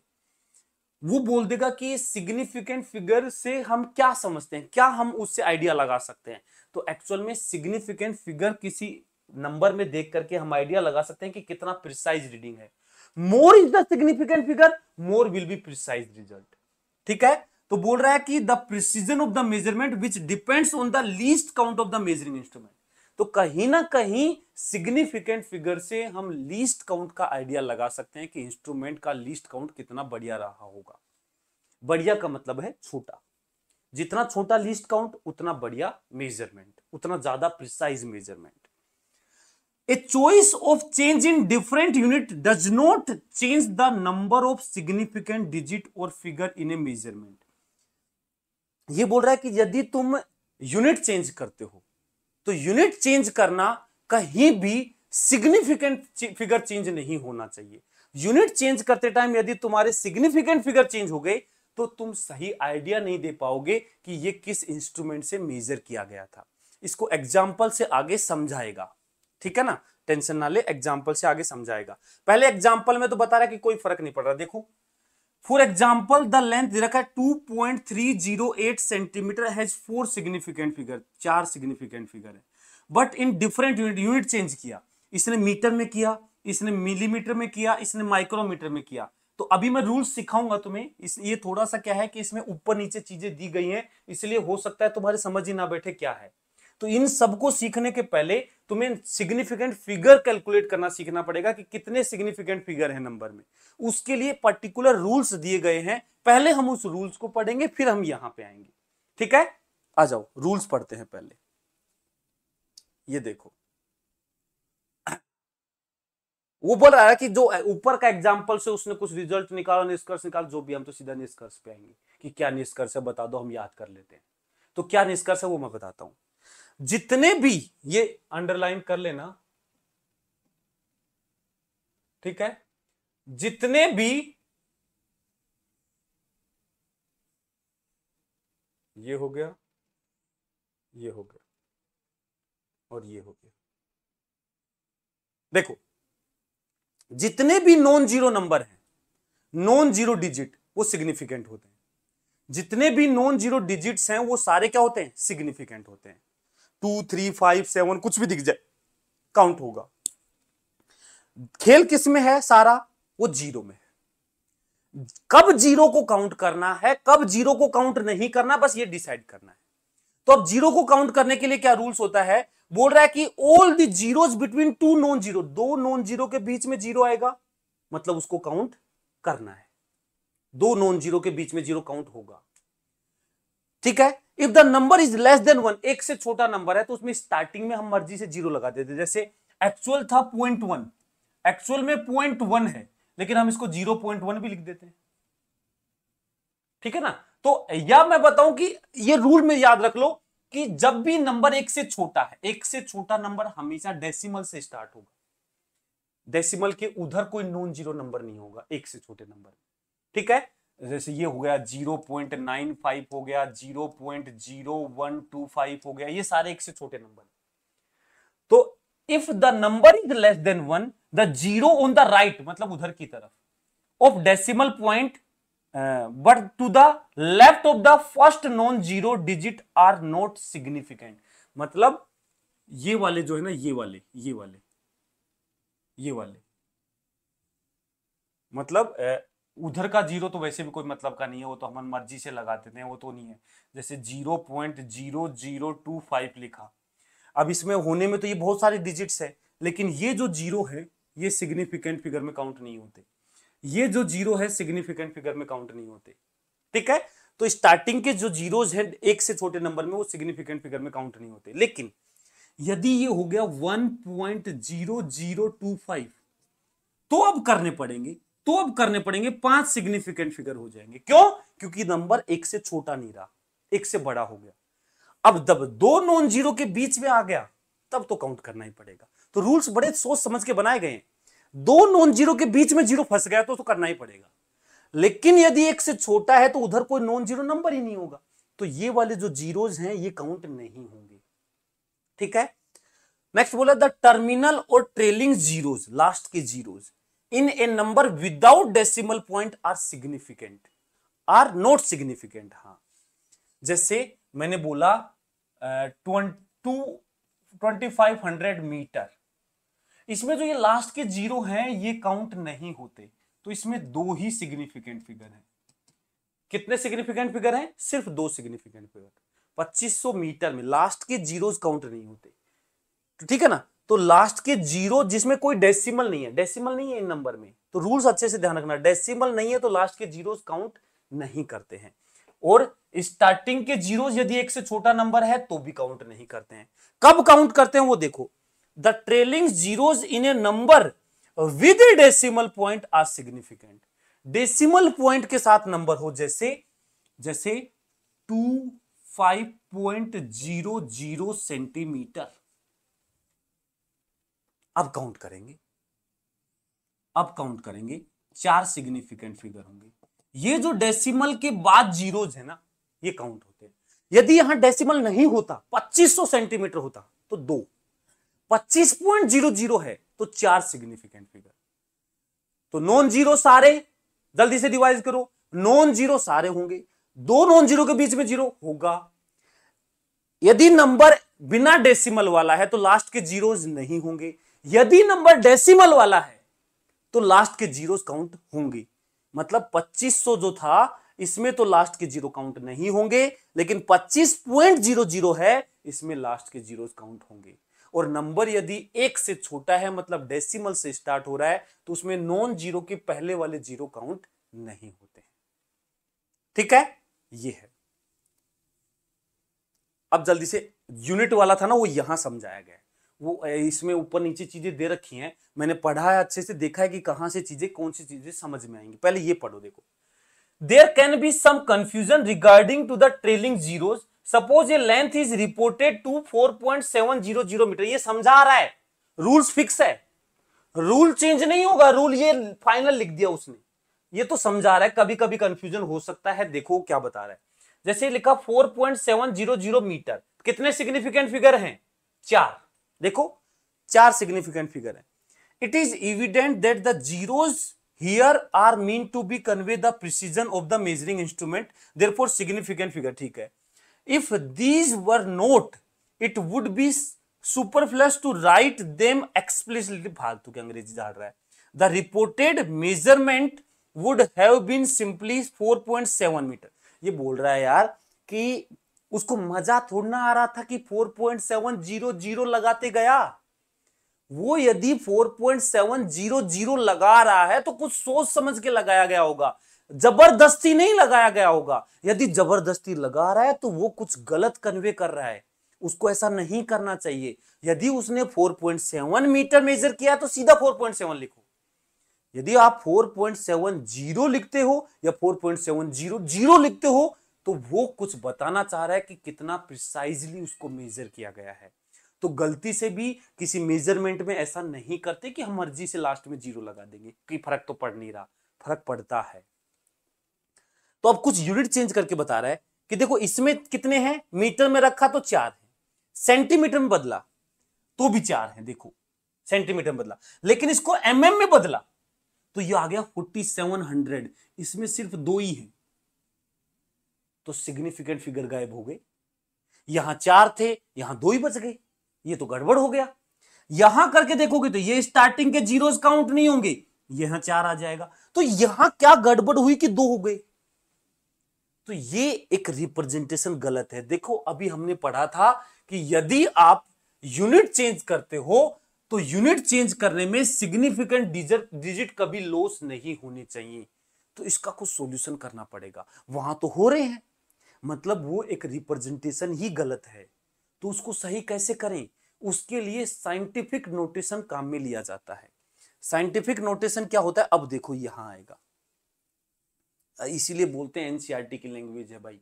S1: वो बोल देगा कि सिग्निफिकेंट फिगर से हम क्या समझते हैं, क्या हम उससे आइडिया लगा सकते हैं। तो एक्चुअल में सिग्निफिकेंट फिगर किसी नंबर में देख करके हम आइडिया लगा सकते हैं कि कितना प्रिसाइज रीडिंग है। More is the significant figure more will be precise result. ठीक है, तो बोल रहा है कि the precision of the measurement which depends on the least count of the measuring instrument. तो कहीं ना कहीं सिग्निफिकेंट फिगर से हम लीस्ट काउंट का आइडिया लगा सकते हैं कि इंस्ट्रूमेंट का लीस्ट काउंट कितना बढ़िया रहा होगा। बढ़िया का मतलब है छोटा, जितना छोटा लीस्ट काउंट उतना बढ़िया मेजरमेंट, उतना ज्यादा precise measurement. A choice of change in different unit does not change the number of significant digit or figure in a measurement. ये बोल रहा है कि यदि तुम यूनिट चेंज करते हो तो यूनिट चेंज करना कहीं भी सिग्निफिकेंट फिगर चेंज नहीं होना चाहिए। यूनिट चेंज करते टाइम यदि तुम्हारे सिग्निफिकेंट फिगर चेंज हो गए तो तुम सही आइडिया नहीं दे पाओगे कि ये किस इंस्ट्रूमेंट से मेजर किया गया था। इसको एग्जाम्पल से आगे समझाएगा। ठीक है ना, टेंशन ना ले, एग्जाम्पल से आगे समझाएगा। पहले एग्जाम्पल में तो बता रहा है कि कोई फर्क नहीं पड़ रहा। देखो फॉर एग्जाम्पल द लेंथ दे रखा है 2.308 centimetre has 4 significant figure, 4 significant figure है। But in different unit, unit change किया, इसने मीटर में किया, इसने मिलीमीटर में किया, इसने माइक्रोमीटर में किया। तो अभी मैं रूल्स सिखाऊंगा तुम्हें। ये थोड़ा सा क्या है कि इसमें ऊपर नीचे चीजें दी गई हैं, इसलिए हो सकता है तुम्हारे समझ ही ना बैठे क्या है। तो इन सबको सीखने के पहले तुम्हें सिग्निफिकेंट फिगर कैलकुलेट करना सीखना पड़ेगा कि कितने सिग्निफिकेंट फिगर है नंबर में। उसके लिए पर्टिकुलर रूल्स दिए गए हैं, पहले हम उस रूल्स को पढ़ेंगे फिर हम यहां पे आएंगे। ठीक है, आ जाओ रूल्स पढ़ते हैं पहले। ये देखो, वो बोल रहा है कि जो ऊपर का एग्जाम्पल से उसने कुछ रिजल्ट निकाला, निष्कर्ष निकाल, जो भी, हम तो सीधा निष्कर्ष पे आएंगे कि क्या निष्कर्ष है बता दो, हम याद कर लेते हैं। तो क्या निष्कर्ष है वो मैं बताता हूं। जितने भी, ये अंडरलाइन कर लेना, ठीक है, जितने भी ये हो गया, ये हो गया और ये हो गया, देखो जितने भी नॉन जीरो नंबर हैं, नॉन जीरो डिजिट, वो सिग्निफिकेंट होते हैं। जितने भी नॉन जीरो डिजिट्स हैं वो सारे क्या होते हैं, सिग्निफिकेंट होते हैं। 2, 3, 5, 7 कुछ भी दिख जाए काउंट होगा। खेल किस में है सारा, वो जीरो में है। कब जीरो को काउंट करना है, कब जीरो को काउंट नहीं करना, बस ये डिसाइड करना है। तो अब जीरो को काउंट करने के लिए क्या रूल्स होता है, बोल रहा है कि all the zeros between two non zero, दो नॉन जीरो के बीच में जीरो आएगा, मतलब उसको काउंट करना है। दो नॉन जीरो के बीच में जीरो काउंट होगा, ठीक है। If the number is less than 1, एक से छोटा नंबर है तो उसमें स्टार्टिंग में हम मर्जी से जीरो लगा देते। जैसे एक्चुअल था 0.1, एक्चुअल में 0.1 है, लेकिन हम इसको 0.1 भी लिख देते हैं, ठीक है ना। तो या मैं बताऊं कि ये रूल में याद रख लो कि जब भी नंबर एक से छोटा है, एक से छोटा नंबर हमेशा डेसिमल से स्टार्ट होगा। डेसिमल के उधर कोई नॉन जीरो नंबर नहीं होगा एक से छोटे नंबर, ठीक है। जैसे ये हो गया 0.95 हो गया, 0.0125 हो गया, ये सारे एक से छोटे नंबर। तो if the number is less than 1, the zero on the right, मतलब उधर की तरफ of decimal point but to the left of the first non zero digit are not significant. मतलब ये वाले जो है ना, ये वाले, ये वाले, ये वाले, मतलब उधर का जीरो तो वैसे भी कोई मतलब का नहीं है, वो तो हम मर्जी से लगा देते हैं, वो तो नहीं है। जैसे 0.0025 लिखा, अब इसमें होने में तो ये बहुत सारे डिजिट्स है, लेकिन ये जो जीरो है ये सिग्निफिकेंट फिगर में काउंट नहीं होते। ये जो जीरो है सिग्निफिकेंट फिगर में काउंट नहीं होते, ठीक है। तो स्टार्टिंग के जो जीरोज हैं एक से छोटे नंबर में, वो सिग्निफिकेंट फिगर में काउंट नहीं होते। लेकिन यदि ये हो गया 1.0025, तो अब करने पड़ेंगे, 5 सिग्निफिकेंट फिगर हो जाएंगे। क्यों? क्योंकि नंबर एक से छोटा नहीं रहा, एक से बड़ा हो गया। अब जब दो नॉन जीरो के बीच में आ गया तब तो काउंट करना ही पड़ेगा। तो रूल्स बड़े सोच समझ के बनाए गए हैं। दो नॉन जीरो के बीच में जीरो फंस गया तो करना ही पड़ेगा। लेकिन यदि एक से छोटा है तो उधर कोई नॉन जीरो नंबर ही नहीं होगा, तो ये वाले जो जीरोज हैं ये काउंट नहीं होंगे, ठीक है। नेक्स्ट बोला द टर्मिनल और ट्रेलिंग जीरोज, लास्ट के zeros in a number without decimal point are significant, are not significant. हाँ, जैसे मैंने बोला 2500 मीटर, इसमें जो ये लास्ट के जीरो हैं ये काउंट नहीं होते, तो इसमें दो ही सिग्निफिकेंट फिगर हैं। कितने सिग्निफिकेंट फिगर हैं? सिर्फ दो सिग्निफिकेंट फिगर। 2500 मीटर में लास्ट के जीरोस काउंट नहीं होते, तो ठीक है ना। तो लास्ट के जीरो जिसमें कोई डेसिमल नहीं है, डेसिमल नहीं है इन नंबर में, तो रूल्स अच्छे से ध्यान रखना, डेसिमल नहीं है तो लास्ट के जीरोस काउंट नहीं करते हैं। और स्टार्टिंग के जीरोस यदि एक से छोटा नंबर है तो भी काउंट नहीं करते हैं। कब काउंट करते हैं वो देखो, the trailing zeros in a number with decimal point are significant. Decimal point के साथ नंबर हो, जैसे 25.00 सेंटीमीटर। अब काउंट करेंगे, चार सिग्निफिकेंट फिगर होंगे। ये जो डेसिमल के बाद जीरोज है ना, ये काउंट होते हैं। यदि यहां डेसिमल नहीं होता, 2500 सेंटीमीटर होता तो 2, 25.00 है तो 4 सिग्निफिकेंट फिगर। तो नॉन जीरो सारे, जल्दी से डिवाइड करो, नॉन जीरो सारे होंगे, दो नॉन जीरो के बीच में जीरो होगा। यदि नंबर बिना डेसिमल वाला है तो लास्ट के जीरोज नहीं होंगे, यदि नंबर डेसिमल वाला है तो लास्ट के जीरोस काउंट होंगे। मतलब 2500 जो था इसमें तो लास्ट के जीरो काउंट नहीं होंगे, लेकिन 25.00 है इसमें लास्ट के जीरो काउंट होंगे। और नंबर यदि एक से छोटा है मतलब डेसिमल से स्टार्ट हो रहा है तो उसमें नॉन जीरो के पहले वाले जीरो काउंट नहीं होते हैं। ठीक है, ये है। अब जल्दी से यूनिट वाला था ना वो यहां समझाया गया है, वो इसमें ऊपर नीचे चीजें दे रखी हैं, मैंने पढ़ा है अच्छे से, देखा है कि कहां से चीजें कौन सी चीजें समझ में आएंगी। पहले ये पढ़ो, देखो there can be some confusion regarding to the trailing zeros, suppose ये length is reported to 4.700 metre. ये समझा रहा है, रूल्स फिक्स है, रूल चेंज नहीं होगा, रूल ये फाइनल लिख दिया उसने, ये तो समझा रहा है कभी कभी कंफ्यूजन हो सकता है। देखो क्या बता रहा है, जैसे लिखा 4.700 मीटर, कितने सिग्निफिकेंट फिगर हैं? 4। देखो 4 सिग्निफिकेंट फिगर है। It is evident that the zeros here are mean to be convey the precision of the measuring instrument, therefore significant figure. ठीक है, if these were not it would be superfluous to write them explicitly. फालतू की अंग्रेजी झाड़ रहा है। The reported measurement would have been simply 4.7 metre. ये बोल रहा है यार कि उसको मजा थोड़ा ना आ रहा था कि 4.700 लगाते गया, वो यदि 4.700 लगा रहा है तो कुछ सोच समझ के लगाया गया होगा, जबरदस्ती नहीं लगाया गया होगा। यदि जबरदस्ती लगा रहा है तो वो कुछ गलत कन्वे कर रहा है, उसको ऐसा नहीं करना चाहिए। यदि उसने 4.7 मीटर मेजर किया तो सीधा 4.7 लिखो। यदि आप 4.70 लिखते हो या 4.700 लिखते हो तो वो कुछ बताना चाह रहा है कि कितना प्रिसाइजली उसको मेजर किया गया है। तो गलती से भी किसी मेजरमेंट में ऐसा नहीं करते कि हम मर्जी से लास्ट में जीरो लगा देंगे, कि फर्क तो पड़ नहीं रहा, फर्क पड़ता है। तो अब कुछ यूनिट चेंज करके बता रहा है कि देखो इसमें कितने हैं, मीटर में रखा तो 4 है, सेंटीमीटर में बदला तो भी 4 है, देखो सेंटीमीटर में बदला, लेकिन इसको mm में बदला तो ये आ गया 4700, इसमें सिर्फ 2 ही है, तो सिग्निफिकेंट फिगर गायब हो गए। यहां 4 थे, यहां 2 ही बच गए, ये तो गड़बड़ हो गया। यहां करके देखोगे तो ये स्टार्टिंग के जीरोस काउंट नहीं होंगे, यहां 4 आ जाएगा, तो यहां क्या गड़बड़ हुई कि 2 हो गए। तो ये एक रिप्रेजेंटेशन गलत है। देखो अभी हमने पढ़ा था कि यदि आप यूनिट चेंज करते हो तो यूनिट चेंज करने में सिग्निफिकेंट डिजिट कभी लॉस नहीं होनी चाहिए, तो इसका कुछ सॉल्यूशन करना पड़ेगा। वहां तो हो रहे हैं, मतलब वो एक रिप्रेजेंटेशन ही गलत है, तो उसको सही कैसे करें, उसके लिए साइंटिफिक नोटेशन काम में लिया जाता है। साइंटिफिक नोटेशन क्या होता है, अब देखो यहां आएगा, इसीलिए बोलते हैं एनसीईआरटी की लैंग्वेज है भाई,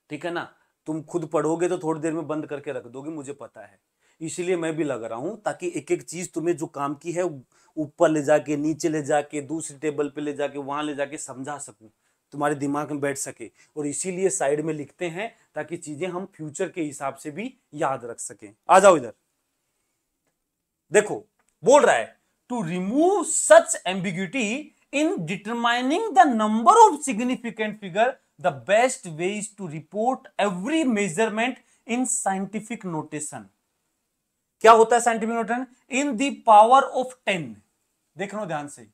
S1: ठीक है ना। तुम खुद पढ़ोगे तो थोड़ी देर में बंद करके रख दोगे, मुझे पता है, इसीलिए मैं भी लग रहा हूं ताकि एक एक चीज तुम्हें जो काम की है ऊपर ले जाके, नीचे ले जाके, दूसरी टेबल पे ले जाके, वहां ले जाके समझा सकूं, तुम्हारे दिमाग में बैठ सके। और इसीलिए साइड में लिखते हैं ताकि चीजें हम फ्यूचर के हिसाब से भी याद रख सकें। आ जाओ इधर, देखो बोल रहा है to remove such ambiguity in determining the number of significant figure, the best way is to report every measurement in scientific notation. क्या होता है scientific notation? In the power of 10। देख लो ध्यान से,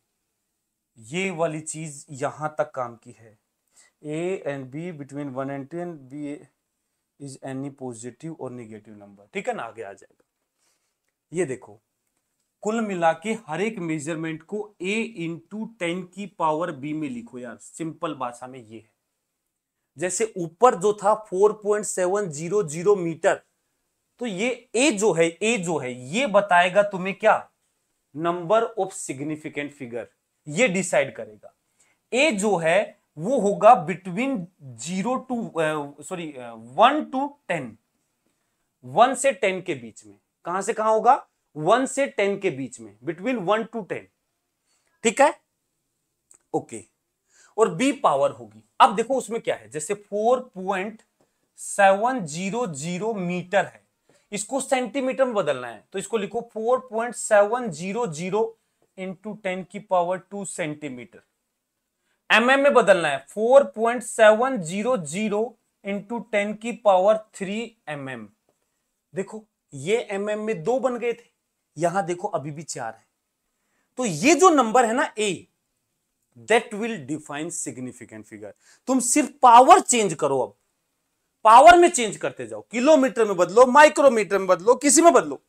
S1: ये वाली चीज यहां तक काम की है। a and b between 1 and 10, b is any positive और नेगेटिव नंबर, ठीक है ना, आगे आ जाएगा। ये देखो कुल मिला के हर एक मेजरमेंट को a इंटू 10 की पावर b में लिखो यार, सिंपल भाषा में ये है। जैसे ऊपर जो था 4.700 मीटर, तो ये a जो है ये बताएगा तुम्हें क्या, नंबर ऑफ सिग्निफिकेंट फिगर, ये डिसाइड करेगा। a जो है वो होगा बिटवीन 1 टू 10, 1 से 10 के बीच में। कहां से कहां होगा? 1 से 10 के बीच में, बिटवीन 1 टू 10, ठीक है, ओके। और b पावर होगी, अब देखो उसमें क्या है, जैसे 4.700 मीटर है, इसको सेंटीमीटर में बदलना है तो इसको लिखो 4.700 इंटू 10 की पावर 2 सेंटीमीटर। mm में बदलना है 4.700 इंटू 10 की पावर 3 mm। देखो ये mm में 2 बन गए थे, यहां देखो अभी भी 4 है, तो ये जो नंबर है ना a, that will define significant figure. तुम सिर्फ पावर चेंज करो, अब पावर में चेंज करते जाओ, किलोमीटर में बदलो, माइक्रोमीटर में बदलो, किसी में बदलो,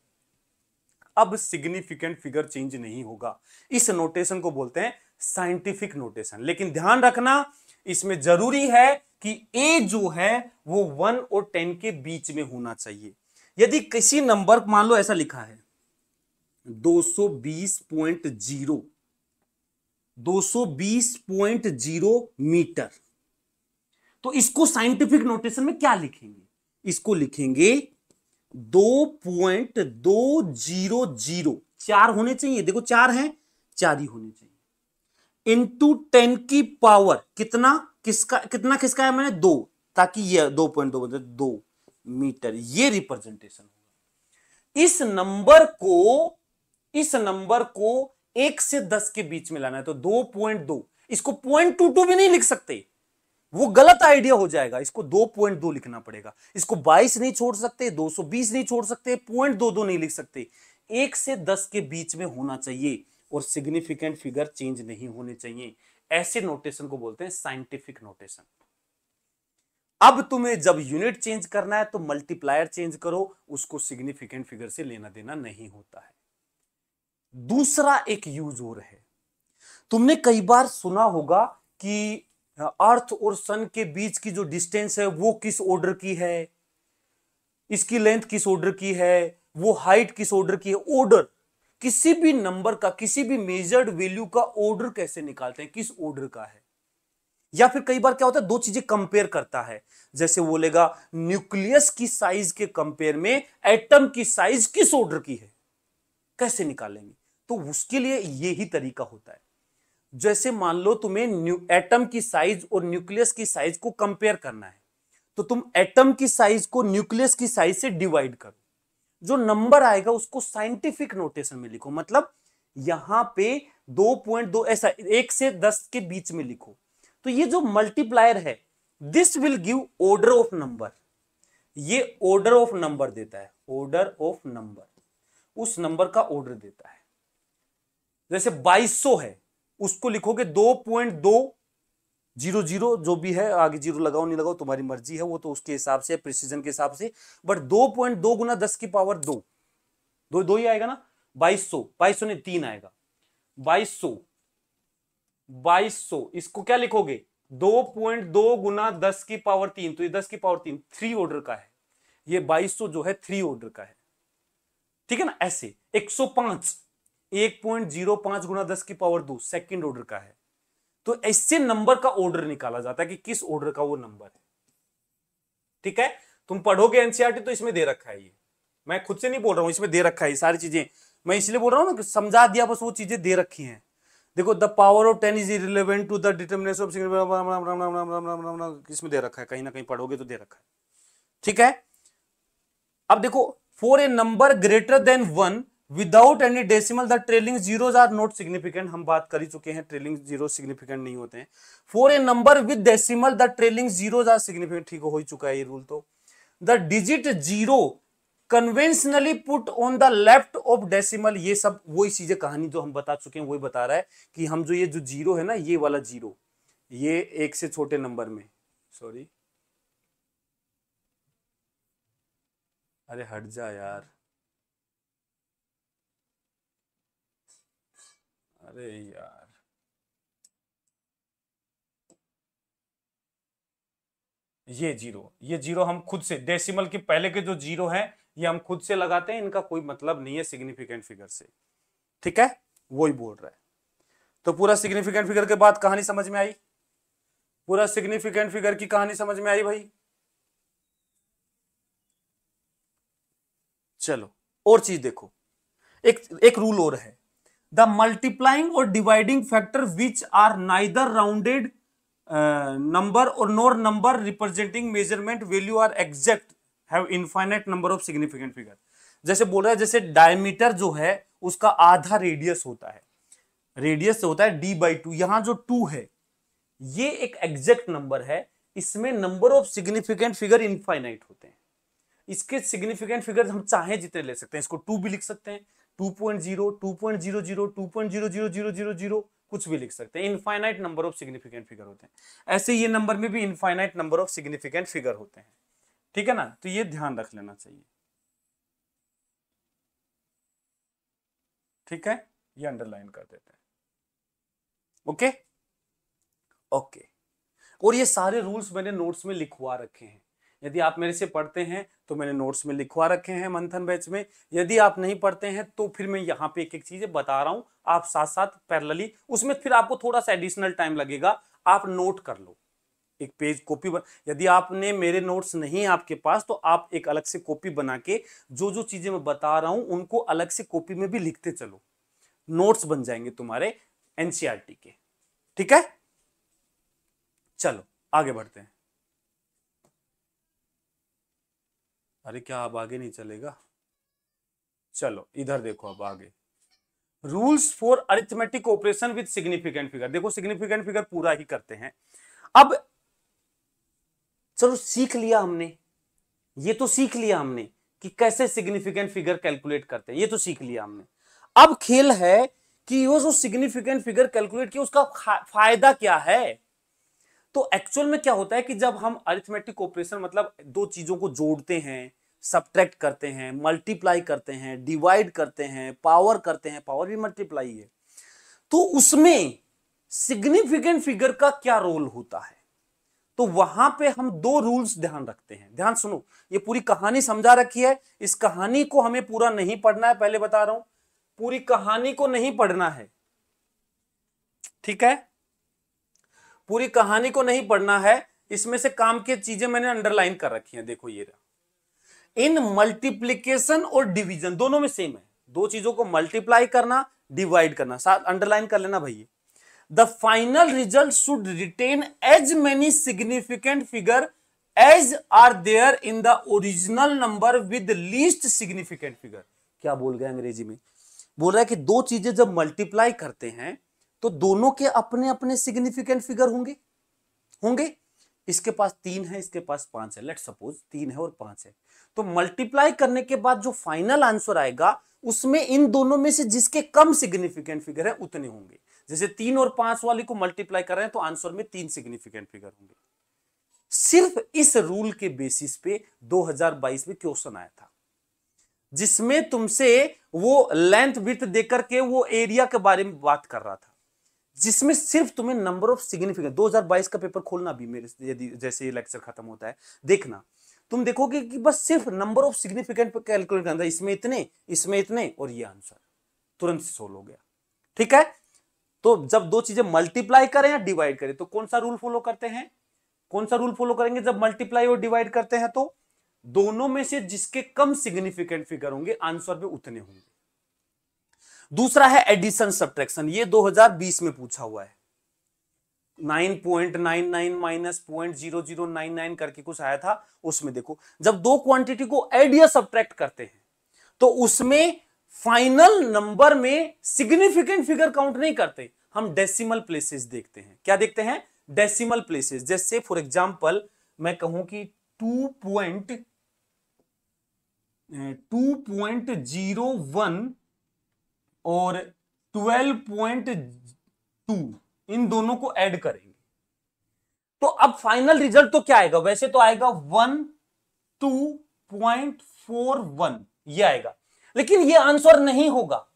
S1: अब सिग्निफिकेंट फिगर चेंज नहीं होगा। इस नोटेशन को बोलते हैं साइंटिफिक नोटेशन। लेकिन ध्यान रखना, इसमें जरूरी है कि ए जो है वो 1 और 10 के बीच में होना चाहिए। यदि किसी नंबर, मान लो ऐसा लिखा है 220.0 मीटर, तो इसको साइंटिफिक नोटेशन में क्या लिखेंगे? इसको लिखेंगे 2.200, 4 होने चाहिए, देखो 4 है, 4 ही होने चाहिए, इंटू 10 की पावर कितना, किसका है मैंने 2, ताकि ये 2.2 मतलब 2 मीटर, ये रिप्रेजेंटेशन होगा। इस नंबर को 1 से 10 के बीच में लाना है, तो 2.2, इसको 0.22 भी नहीं लिख सकते, वो गलत आइडिया हो जाएगा, इसको 2.2 लिखना पड़ेगा। इसको 22 नहीं छोड़ सकते, 220 नहीं छोड़ सकते, 0.22 नहीं लिख सकते, 1 से 10 के बीच में होना चाहिए और सिग्निफिकेंट फिगर चेंज नहीं होने चाहिए। ऐसे नोटेशन को बोलते हैं साइंटिफिक नोटेशन। अब तुम्हें जब यूनिट चेंज करना है तो मल्टीप्लायर चेंज करो, उसको सिग्निफिकेंट फिगर से लेना देना नहीं होता है। दूसरा एक यूज और है, तुमने कई बार सुना होगा कि अर्थ और सन के बीच की जो डिस्टेंस है वो किस ऑर्डर की है, इसकी लेंथ किस ऑर्डर की है, वो हाइट किस ऑर्डर की है। ऑर्डर, किसी भी नंबर का, किसी भी मेजर्ड वैल्यू का ऑर्डर कैसे निकालते हैं, किस ऑर्डर का है। या फिर कई बार क्या होता है, दो चीजें कंपेयर करता है, जैसे बोलेगा न्यूक्लियस की साइज के कंपेयर में एटम की साइज किस ऑर्डर की है, कैसे निकालेंगे। तो उसके लिए यही तरीका होता है। जैसे मान लो तुम्हें एटम की साइज और न्यूक्लियस की साइज को कंपेयर करना है, तो तुम एटम की साइज को न्यूक्लियस की साइज से डिवाइड करो, जो नंबर आएगा उसको साइंटिफिक नोटेशन में लिखो, मतलब यहां पे 2.2 ऐसा 1 से 10 के बीच में लिखो। तो ये जो मल्टीप्लायर है, this will give order of number, ये ऑर्डर ऑफ नंबर देता है, ऑर्डर ऑफ नंबर, उस नंबर का ऑर्डर देता है। जैसे 2200 है, उसको लिखोगे 2.200, जो भी है, आगे जीरो लगाओ नहीं लगाओ तुम्हारी मर्जी है, वो तो उसके हिसाब से, प्रिसीजन के हिसाब से, बट 2.2 गुना 10 की पावर 2, दो ही आएगा ना, 2200 ने 3 आएगा, 2200 इसको क्या लिखोगे 2.2 गुना 10 की पावर 3, तो ये 10 की पावर 3 3 ऑर्डर का है, ये 2200 जो है 3 ऑर्डर का है, ठीक है ना। ऐसे 105 1.05 गुना 10 की पावर 2 सेकंड ऑर्डर का है। तो इससे नंबर का ऑर्डर निकाला जाता है कि किस ऑर्डर का वो नंबर है, ठीक है। तुम पढ़ोगे एनसीईआरटी तो इसमें दे रखा है, ये मैं खुद से नहीं बोल रहा हूं, इसमें दे रखा है ये सारी चीजें, मैं इसलिए बोल रहा हूं ना, समझा दिया बस, वो चीजें दे रखी हैं। देखो the power of 10 is irrelevant to the determination of, इसमें दे रखा है, कहीं ना कहीं पढ़ोगे तो दे रखा है, ठीक है। अब देखो, for a number greater than 1 without any decimal the trailing zeros are not significant, हम बात कर ही चुके हैं, ट्रेलिंग जीरो सिग्निफिकेंट नहीं होते हैं। For a number with decimal the trailing zeros are significant, ठीक हो ही चुका है ये रूल। तो the digit zero conventionally put on the left of decimal, ये सब वही चीजें, कहानी जो हम बता चुके हैं वही बता रहा है कि हम जो ये जो जीरो है ना, ये वाला जीरो, ये 1 से छोटे नंबर में, सॉरी अरे हट जा यार, अरे यार, ये जीरो हम खुद से, डेसिमल के पहले के जो जीरो है ये हम खुद से लगाते हैं, इनका कोई मतलब नहीं है सिग्निफिकेंट फिगर से, ठीक है, वही बोल रहा है। तो पूरा सिग्निफिकेंट फिगर के बाद कहानी समझ में आई, पूरा सिग्निफिकेंट फिगर की कहानी समझ में आई भाई। चलो और चीज देखो, एक रूल और है, द मल्टीप्लाइंग और dividing factor which are neither rounded number और nor number representing measurement value are exact have infinite number of significant figure. जैसे बोल रहा है, जैसे डायमीटर जो है उसका आधा रेडियस होता है, रेडियस से होता है d/2, यहां जो 2 है ये एक एग्जैक्ट नंबर है, इसमें number of significant figure infinite होते हैं। इसके सिग्निफिकेंट फिगर हम चाहे जितने ले सकते हैं, इसको 2 भी लिख सकते हैं, 2.0, 2.00, 2.00000, कुछ भी लिख सकते हैं, infinite number of significant figure होते हैं। ऐसे ये नंबर में भी infinite number of significant figure होते हैं, ठीक है ना, तो ये ध्यान रख लेना चाहिए, ठीक है, ये अंडरलाइन कर देते हैं। ओके ओके, और ये सारे रूल्स मैंने नोट्स में लिखवा रखे हैं, यदि आप मेरे से पढ़ते हैं तो मैंने नोट्स में लिखवा रखे हैं मंथन बैच में, यदि आप नहीं पढ़ते हैं तो फिर मैं यहाँ पे एक एक चीजें बता रहा हूं, आप साथ साथ पैरेलली, उसमें फिर आपको थोड़ा सा एडिशनल टाइम लगेगा, आप नोट कर लो, एक पेज कॉपी यदि आपने मेरे नोट्स नहीं है आपके पास तो आप एक अलग से कॉपी बना के जो जो चीजें मैं बता रहा हूं उनको अलग से कॉपी में भी लिखते चलो, नोट्स बन जाएंगे तुम्हारे एनसीईआरटी के, ठीक है। चलो आगे बढ़ते हैं। अरे क्या अब आगे नहीं चलेगा, चलो इधर देखो, अब आगे rules for arithmetic operation with significant figure, देखो सिग्निफिकेंट फिगर पूरा ही करते हैं। अब चलो सीख लिया हमने, ये तो सीख लिया हमने कि कैसे सिग्निफिकेंट फिगर कैलकुलेट करते हैं, ये तो सीख लिया हमने। अब खेल है कि वो जो सिग्निफिकेंट फिगर कैलकुलेट किया उसका फायदा क्या है। तो एक्चुअल में क्या होता है कि जब हम अरिथमेटिक ऑपरेशन मतलब दो चीजों को जोड़ते हैं, सब्ट्रैक्ट करते हैं, मल्टीप्लाई करते हैं, डिवाइड करते हैं, पावर करते हैं, पावर भी मल्टीप्लाई है, तो उसमें सिग्निफिकेंट फिगर का क्या रोल होता है, तो वहां पे हम दो रूल्स ध्यान रखते हैं। ध्यान सुनो, ये पूरी कहानी समझा रखी है, इस कहानी को हमें पूरा नहीं पढ़ना है, पहले बता रहा हूं, पूरी कहानी को नहीं पढ़ना है, ठीक है, पूरी कहानी को नहीं पढ़ना है, इसमें से काम की चीजें मैंने अंडरलाइन कर रखी हैं, देखो ये इन मल्टीप्लीकेशन और डिवीजन दोनों में सेम है, दो चीजों को मल्टीप्लाई करना, डिवाइड करना, साथ अंडरलाइन कर लेना भैया। The final result should retain as many significant figure as are there in the original number with least significant figure. क्या बोल गया अंग्रेजी में, बोल रहा है कि दो चीजें जब मल्टीप्लाई करते हैं तो दोनों के अपने अपने सिग्निफिकेंट फिगर होंगे होंगे इसके पास 3 है, इसके पास 5 है, लेट सपोज 3 है और 5 है, तो मल्टीप्लाई करने के बाद जो फाइनल आंसर आएगा उसमें इन दोनों में से जिसके कम सिग्निफिकेंट फिगर है उतने होंगे। जैसे 3 और 5 वाली को मल्टीप्लाई कर रहे हैं तो आंसर में 3 सिग्निफिकेंट फिगर होंगे। सिर्फ इस रूल के बेसिस पे 2022 में क्वेश्चन आया था जिसमें तुमसे वो लेंथ विड्थ देकर के वो एरिया के बारे में बात कर रहा था, जिसमें सिर्फ तुम्हें नंबर ऑफ सिग्निफिकेंट, 2022 का पेपर खोलना भी मेरे यदि जैसे ये लेक्चर खत्म होता है देखना, तुम देखोगे कि बस सिर्फ नंबर ऑफ सिग्निफिकेंट पे कैलकुलेट करना था, इसमें इतने और ये आंसर तुरंत सोल्व हो गया, ठीक है। तो जब दो चीजें मल्टीप्लाई करें या डिवाइड करें तो कौन सा रूल फॉलो करते हैं, कौन सा रूल फॉलो करेंगे जब मल्टीप्लाई और डिवाइड करते हैं, तो दोनों में से जिसके कम सिग्निफिकेंट फिगर होंगे आंसर में उतने होंगे। दूसरा है एडिशन सब्ट्रैक्शन, ये 2020 में पूछा हुआ है, 9.99 माइनस 0.0099 करके कुछ आया था, उसमें देखो जब दो क्वांटिटी को ऐड या सब्ट्रैक्ट करते हैं तो उसमें फाइनल नंबर में सिग्निफिकेंट फिगर काउंट नहीं करते, हम डेसिमल प्लेसेस देखते हैं। क्या देखते हैं, डेसिमल प्लेसेस। जैसे फॉर एग्जांपल मैं कहूं कि 2.01 और 12.2 इन दोनों को ऐड करेंगे तो अब फाइनल रिजल्ट तो क्या आएगा, वैसे तो आएगा 12.41 ये आएगा, लेकिन ये आंसर नहीं होगा।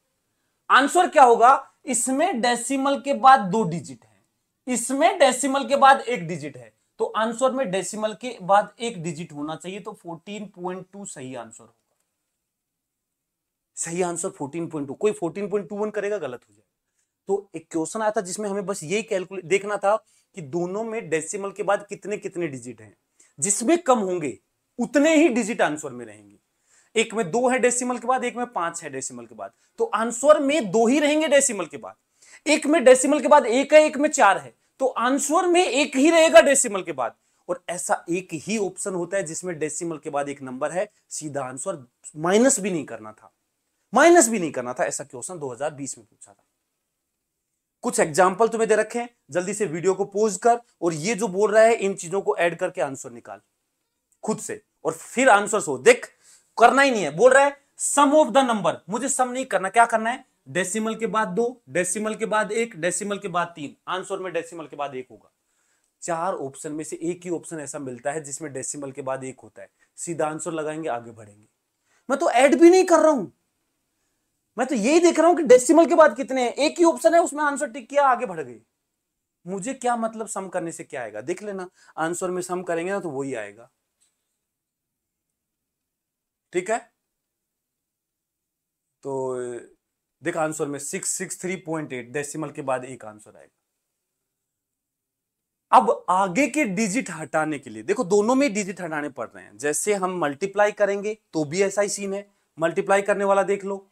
S1: आंसर क्या होगा, इसमें डेसिमल के बाद 2 डिजिट है, इसमें डेसिमल के बाद 1 डिजिट है, तो आंसर में डेसिमल के बाद 1 डिजिट होना चाहिए, तो 14.2 सही आंसर होगा। सही आंसर 14.2, कोई 14.21 करेगा गलत हो जाएगा। तो एक क्वेश्चन आया था जिसमें हमें बस यही कैलकुलेट देखना था कि दोनों में डेसिमल के बाद कितने कितने डिजिट हैं, जिसमें कम होंगे उतने ही डिजिट आंसर में रहेंगे। एक में 2 है डेसिमल के बाद, एक में 5 है डेसिमल के बाद, तो आंसर में 2 ही रहेंगे डेसिमल के बाद। एक में डेसिमल के बाद 1 है, एक में 4 है, तो आंसर में 1 ही रहेगा डेसिमल के बाद। और ऐसा एक ही ऑप्शन होता है जिसमें डेसिमल के बाद 1 नंबर है, सीधा आंसर, माइनस भी नहीं करना था, ऐसा क्वेश्चन 2020 में पूछा था। कुछ एग्जाम्पल तुम्हें दे रखे हैं, जल्दी से वीडियो को पॉज कर और ये जो बोल रहा है इन चीजों को ऐड करके आंसर निकाल खुद से, और फिर आंसर हो। देख करना ही नहीं है, बोल रहा है सम ऑफ द नंबर, मुझे सम नहीं करना, क्या करना है, डेसिमल के बाद 2, डेसिमल के बाद 1, डेसिमल के बाद 3, आंसर में डेसिमल के बाद 1 होगा। 4 ऑप्शन में से एक ही ऑप्शन ऐसा मिलता है जिसमें डेसिमल के बाद 1 होता है। सीधा आंसर लगाएंगे, आगे बढ़ेंगे। मैं तो ऐड भी नहीं कर रहा हूं, मैं तो यही देख रहा हूं कि डेसिमल के बाद कितने हैं, एक ही ऑप्शन है उसमें आंसर टिक किया, आगे बढ़ गए। मुझे क्या मतलब सम करने से क्या आएगा, देख लेना। आंसर में सम करेंगे ना तो वही आएगा, ठीक है। तो देख आंसर में 663.8, डेसिमल के बाद एक आंसर आएगा। अब आगे के डिजिट हटाने के लिए देखो, दोनों में डिजिट हटाने पड़ रहे हैं। जैसे हम मल्टीप्लाई करेंगे तो भी ऐसा ही सीन है, मल्टीप्लाई करने वाला देख लो।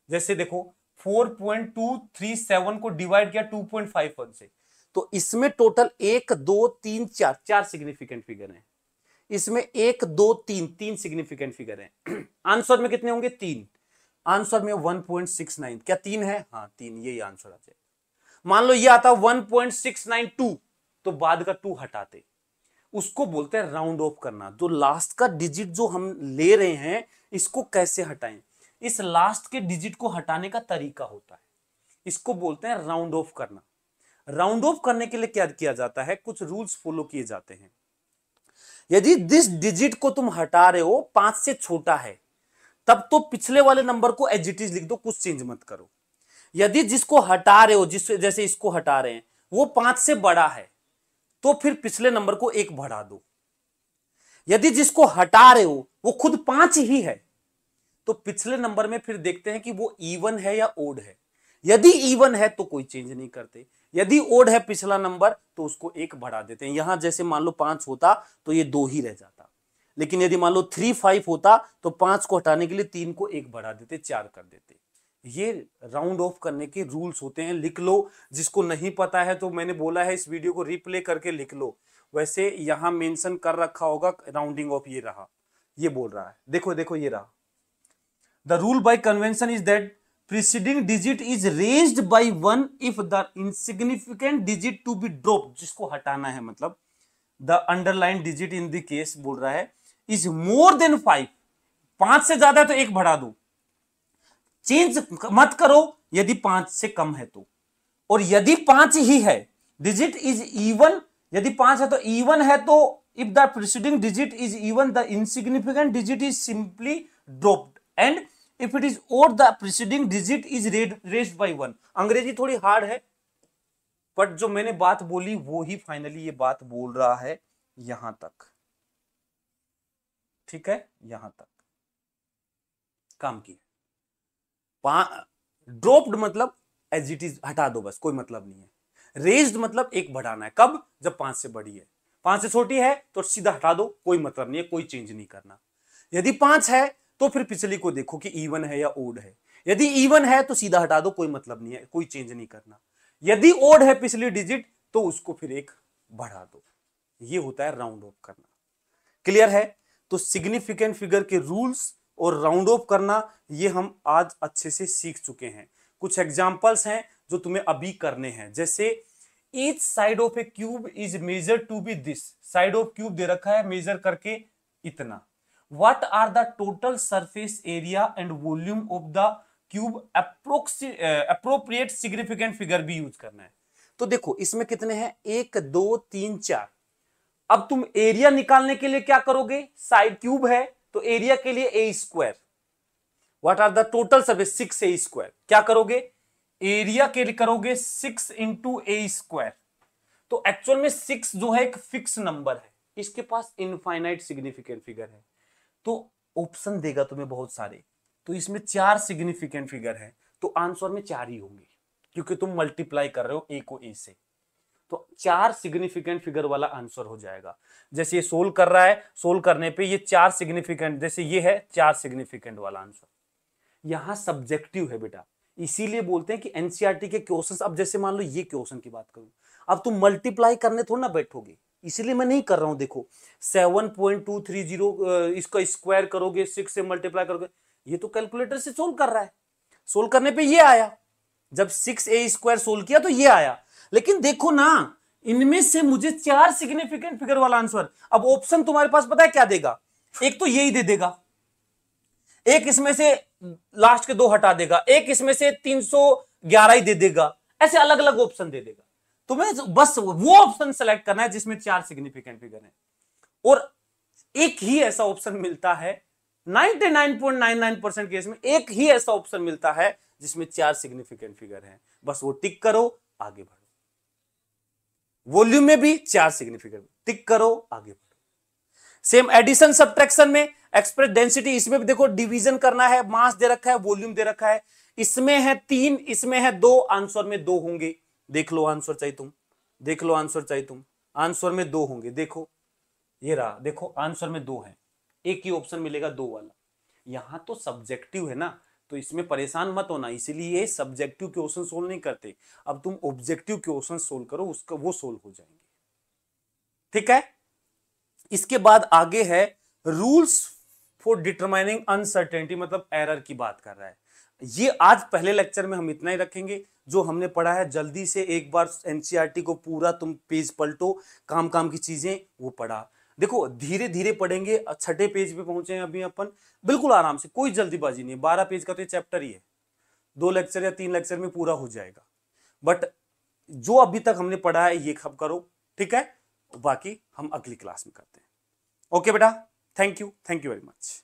S1: जैसे देखो 4.237 को डिवाइड किया 2.51 से, तो इसमें टोटल 1 2 3 4 4 सिग्निफिकेंट फिगर हैं। इसमें 1 2 3 3 सिग्निफिकेंट फिगर हैं। आंसर में कितने होंगे, 3। आंसर में 1.69, क्या 3 है, हाँ 3, यही आंसर आ जाएगा। मान लो ये आता 1.692, तो बाद का 2 हटाते, उसको बोलते हैं राउंड ऑफ करना। जो लास्ट का डिजिट जो हम ले रहे हैं इसको कैसे हटाएं, इस लास्ट के डिजिट को हटाने का तरीका होता है, इसको बोलते हैं राउंड ऑफ करना। राउंड ऑफ करने के लिए क्या किया जाता है, कुछ रूल्स फॉलो किए जाते हैं। यदि जिस डिजिट को तुम हटा रहे हो 5 से छोटा है, तब तो पिछले वाले नंबर को एज इट इज लिख दो, कुछ चेंज मत करो। यदि जिसको हटा रहे हो, जैसे इसको हटा रहे हैं, वो 5 से बड़ा है, तो फिर पिछले नंबर को 1 बढ़ा दो। यदि जिसको हटा रहे हो वो खुद 5 ही है, तो पिछले नंबर में फिर देखते हैं कि वो इवन है या ओड है। यदि इवन है तो कोई चेंज नहीं करते, यदि ओड है पिछला नंबर तो उसको 1 बढ़ा देते हैं। यहां जैसे मान लो 5 होता तो ये 2 ही रह जाता, लेकिन यदि मान लो 3 5 होता तो 5 को हटाने के लिए 3 को 1 बढ़ा देते, 4 कर देते। ये राउंड ऑफ करने के रूल्स होते हैं, लिख लो। जिसको नहीं पता है तो मैंने बोला है इस वीडियो को रिप्ले करके लिख लो। वैसे यहां मेंशन कर रखा होगा राउंडिंग ऑफ, ये रहा, ये बोल रहा है, देखो देखो ये रहा। The rule by convention is that preceding digit is raised by 1 if the insignificant digit to be dropped, जिसको हटाना है मतलब the underlined digit in the case बोल रहा है is more than 5, 5 से ज्यादा है तो 1 बढ़ा दो, चेंज मत करो यदि 5 से कम है तो। और यदि 5 ही है, डिजिट इज इवन, यदि 5 है तो इवन है, तो if the preceding digit is even the insignificant digit is simply dropped, and if it is odd the preceding digit is raised by 1। अंग्रेजी थोड़ी हार्ड है, बट जो मैंने बात बोली वो ही फाइनली ये बात बोल रहा है, यहां तक, ठीक है, यहां तक काम किया। ड्रॉप्ड मतलब एज इट इज हटा दो बस, कोई मतलब नहीं है। रेज्ड मतलब 1 बढ़ाना है, कब, जब 5 से बड़ी है। 5 से छोटी है तो सीधा हटा दो, कोई मतलब नहीं है, कोई चेंज नहीं करना। यदि 5 है तो फिर पिछली को देखो कि इवन है या ओड है। यदि इवन है तो सीधा हटा दो, कोई मतलब नहीं है, कोई चेंज नहीं करना। यदि ओड है पिछली डिजिट तो उसको फिर 1 बढ़ा दो। ये होता है राउंड ऑफ करना। क्लियर है? तो सिग्निफिकेंट फिगर के रूल्स और राउंड ऑफ करना ये हम आज अच्छे से सीख चुके हैं। कुछ एग्जांपल्स हैं जो तुम्हें अभी करने हैं, जैसे each side of a cube is measure to be this. Side of cube दे रखा है मेजर करके इतना। What are the total surface area and volume of the cube? Appropriate significant figure भी यूज करना है। तो देखो इसमें कितने हैं, 1 2 3 4। अब तुम एरिया निकालने के लिए क्या करोगे, साइड क्यूब है तो एरिया के लिए a square. What are the total surface, 6 a square. क्या करोगे, एरिया के लिए करोगे 6 इंटू ए स्क्वायर। तो एक्चुअल में 6 जो है एक फिक्स नंबर है, इसके पास इनफाइनाइट सिग्निफिकेंट फिगर है, तो ऑप्शन देगा तुम्हें बहुत सारे। तो इसमें 4 सिग्निफिकेंट फिगर है, तो आंसर में 4 ही होंगे, क्योंकि तुम मल्टीप्लाई कर रहे हो ए को ए से। तो 4 सिग्निफिकेंट फिगर वाला आंसर हो जाएगा। जैसे ये सोल्व कर रहा है, सोल्व करने पे ये 4 सिग्निफिकेंट, जैसे ये है 4 सिग्निफिकेंट वाला आंसर। यहां सब्जेक्टिव है बेटा, इसीलिए बोलते हैं कि एनसीईआरटी के क्वेश्चंस। अब जैसे मान लो ये क्वेश्चन की बात करूं, अब तुम मल्टीप्लाई करने थोड़ा ना बैठोगे, इसीलिए मैं नहीं कर रहा हूं। देखो 7.230 इसका स्क्वायर करोगे, 6 से मल्टीप्लाई करोगे, ये तो कैलकुलेटर से सोल्व कर रहा है। सोल्व करने पे ये आया, जब 6a स्क्वायर सोल्व किया तो ये आया। लेकिन देखो ना, इनमें से मुझे 4 सिग्निफिकेंट फिगर वाला आंसर। अब ऑप्शन तुम्हारे पास पता है क्या देगा, एक तो यही दे देगा, एक इसमें से लास्ट के 2 हटा देगा, एक इसमें से 311 ही दे देगा, ऐसे अलग अलग ऑप्शन दे देगा। तुम्हें बस वो ऑप्शन सेलेक्ट करना है जिसमें 4 सिग्निफिकेंट फिगर है, और एक ही ऐसा ऑप्शन मिलता है 99.99% केस में, एक ही ऐसा ऑप्शन मिलता है जिसमें 4 सिग्निफिकेंट फिगर है। बस वो टिक करो, आगे बढ़ो। वॉल्यूम में भी 4 सिग्निफिकेंट, टिक करो, आगे बढ़ो। सेम एडिशन सब्ट्रैक्शन में एक्सप्रेस डेंसिटी, इसमें भी देखो डिवीजन करना है, मास दे रखा है, वॉल्यूम दे रखा है, इसमें है 3, इसमें है 2, आंसर में 2 होंगे। देख लो आंसर चाहिए तुम, देख लो आंसर चाहिए तुम, आंसर में 2 होंगे। देखो ये रहा, देखो आंसर में 2 है, एक ही ऑप्शन मिलेगा 2 वाला। यहां तो सब्जेक्टिव है ना, तो इसमें परेशान मत होना, इसीलिए सब्जेक्टिव क्वेश्चन सोल्व नहीं करते। अब तुम ऑब्जेक्टिव क्वेश्चन सोल्व करो, उसका वो सोल्व हो जाएंगे। ठीक है, इसके बाद आगे है रूल्स फॉर डिटरमाइनिंग अनसर्टेनिटी, मतलब एरर की बात कर रहा है। ये आज पहले लेक्चर में हम इतना ही रखेंगे। जो हमने पढ़ा है जल्दी से एक बार एनसीईआरटी को पूरा तुम पेज पलटो, काम काम की चीजें वो पढ़ा। देखो धीरे धीरे पढ़ेंगे, 6ठे पेज पे पहुंचे हैं अभी अपन, बिल्कुल आराम से, कोई जल्दीबाजी नहीं। 12 पेज का तो ये चैप्टर ही है, 2 लेक्चर या 3 लेक्चर में पूरा हो जाएगा। बट जो अभी तक हमने पढ़ा है ये खब करो, ठीक है, बाकी हम अगली क्लास में करते हैं। ओके बेटा, थैंक यू वेरी मच।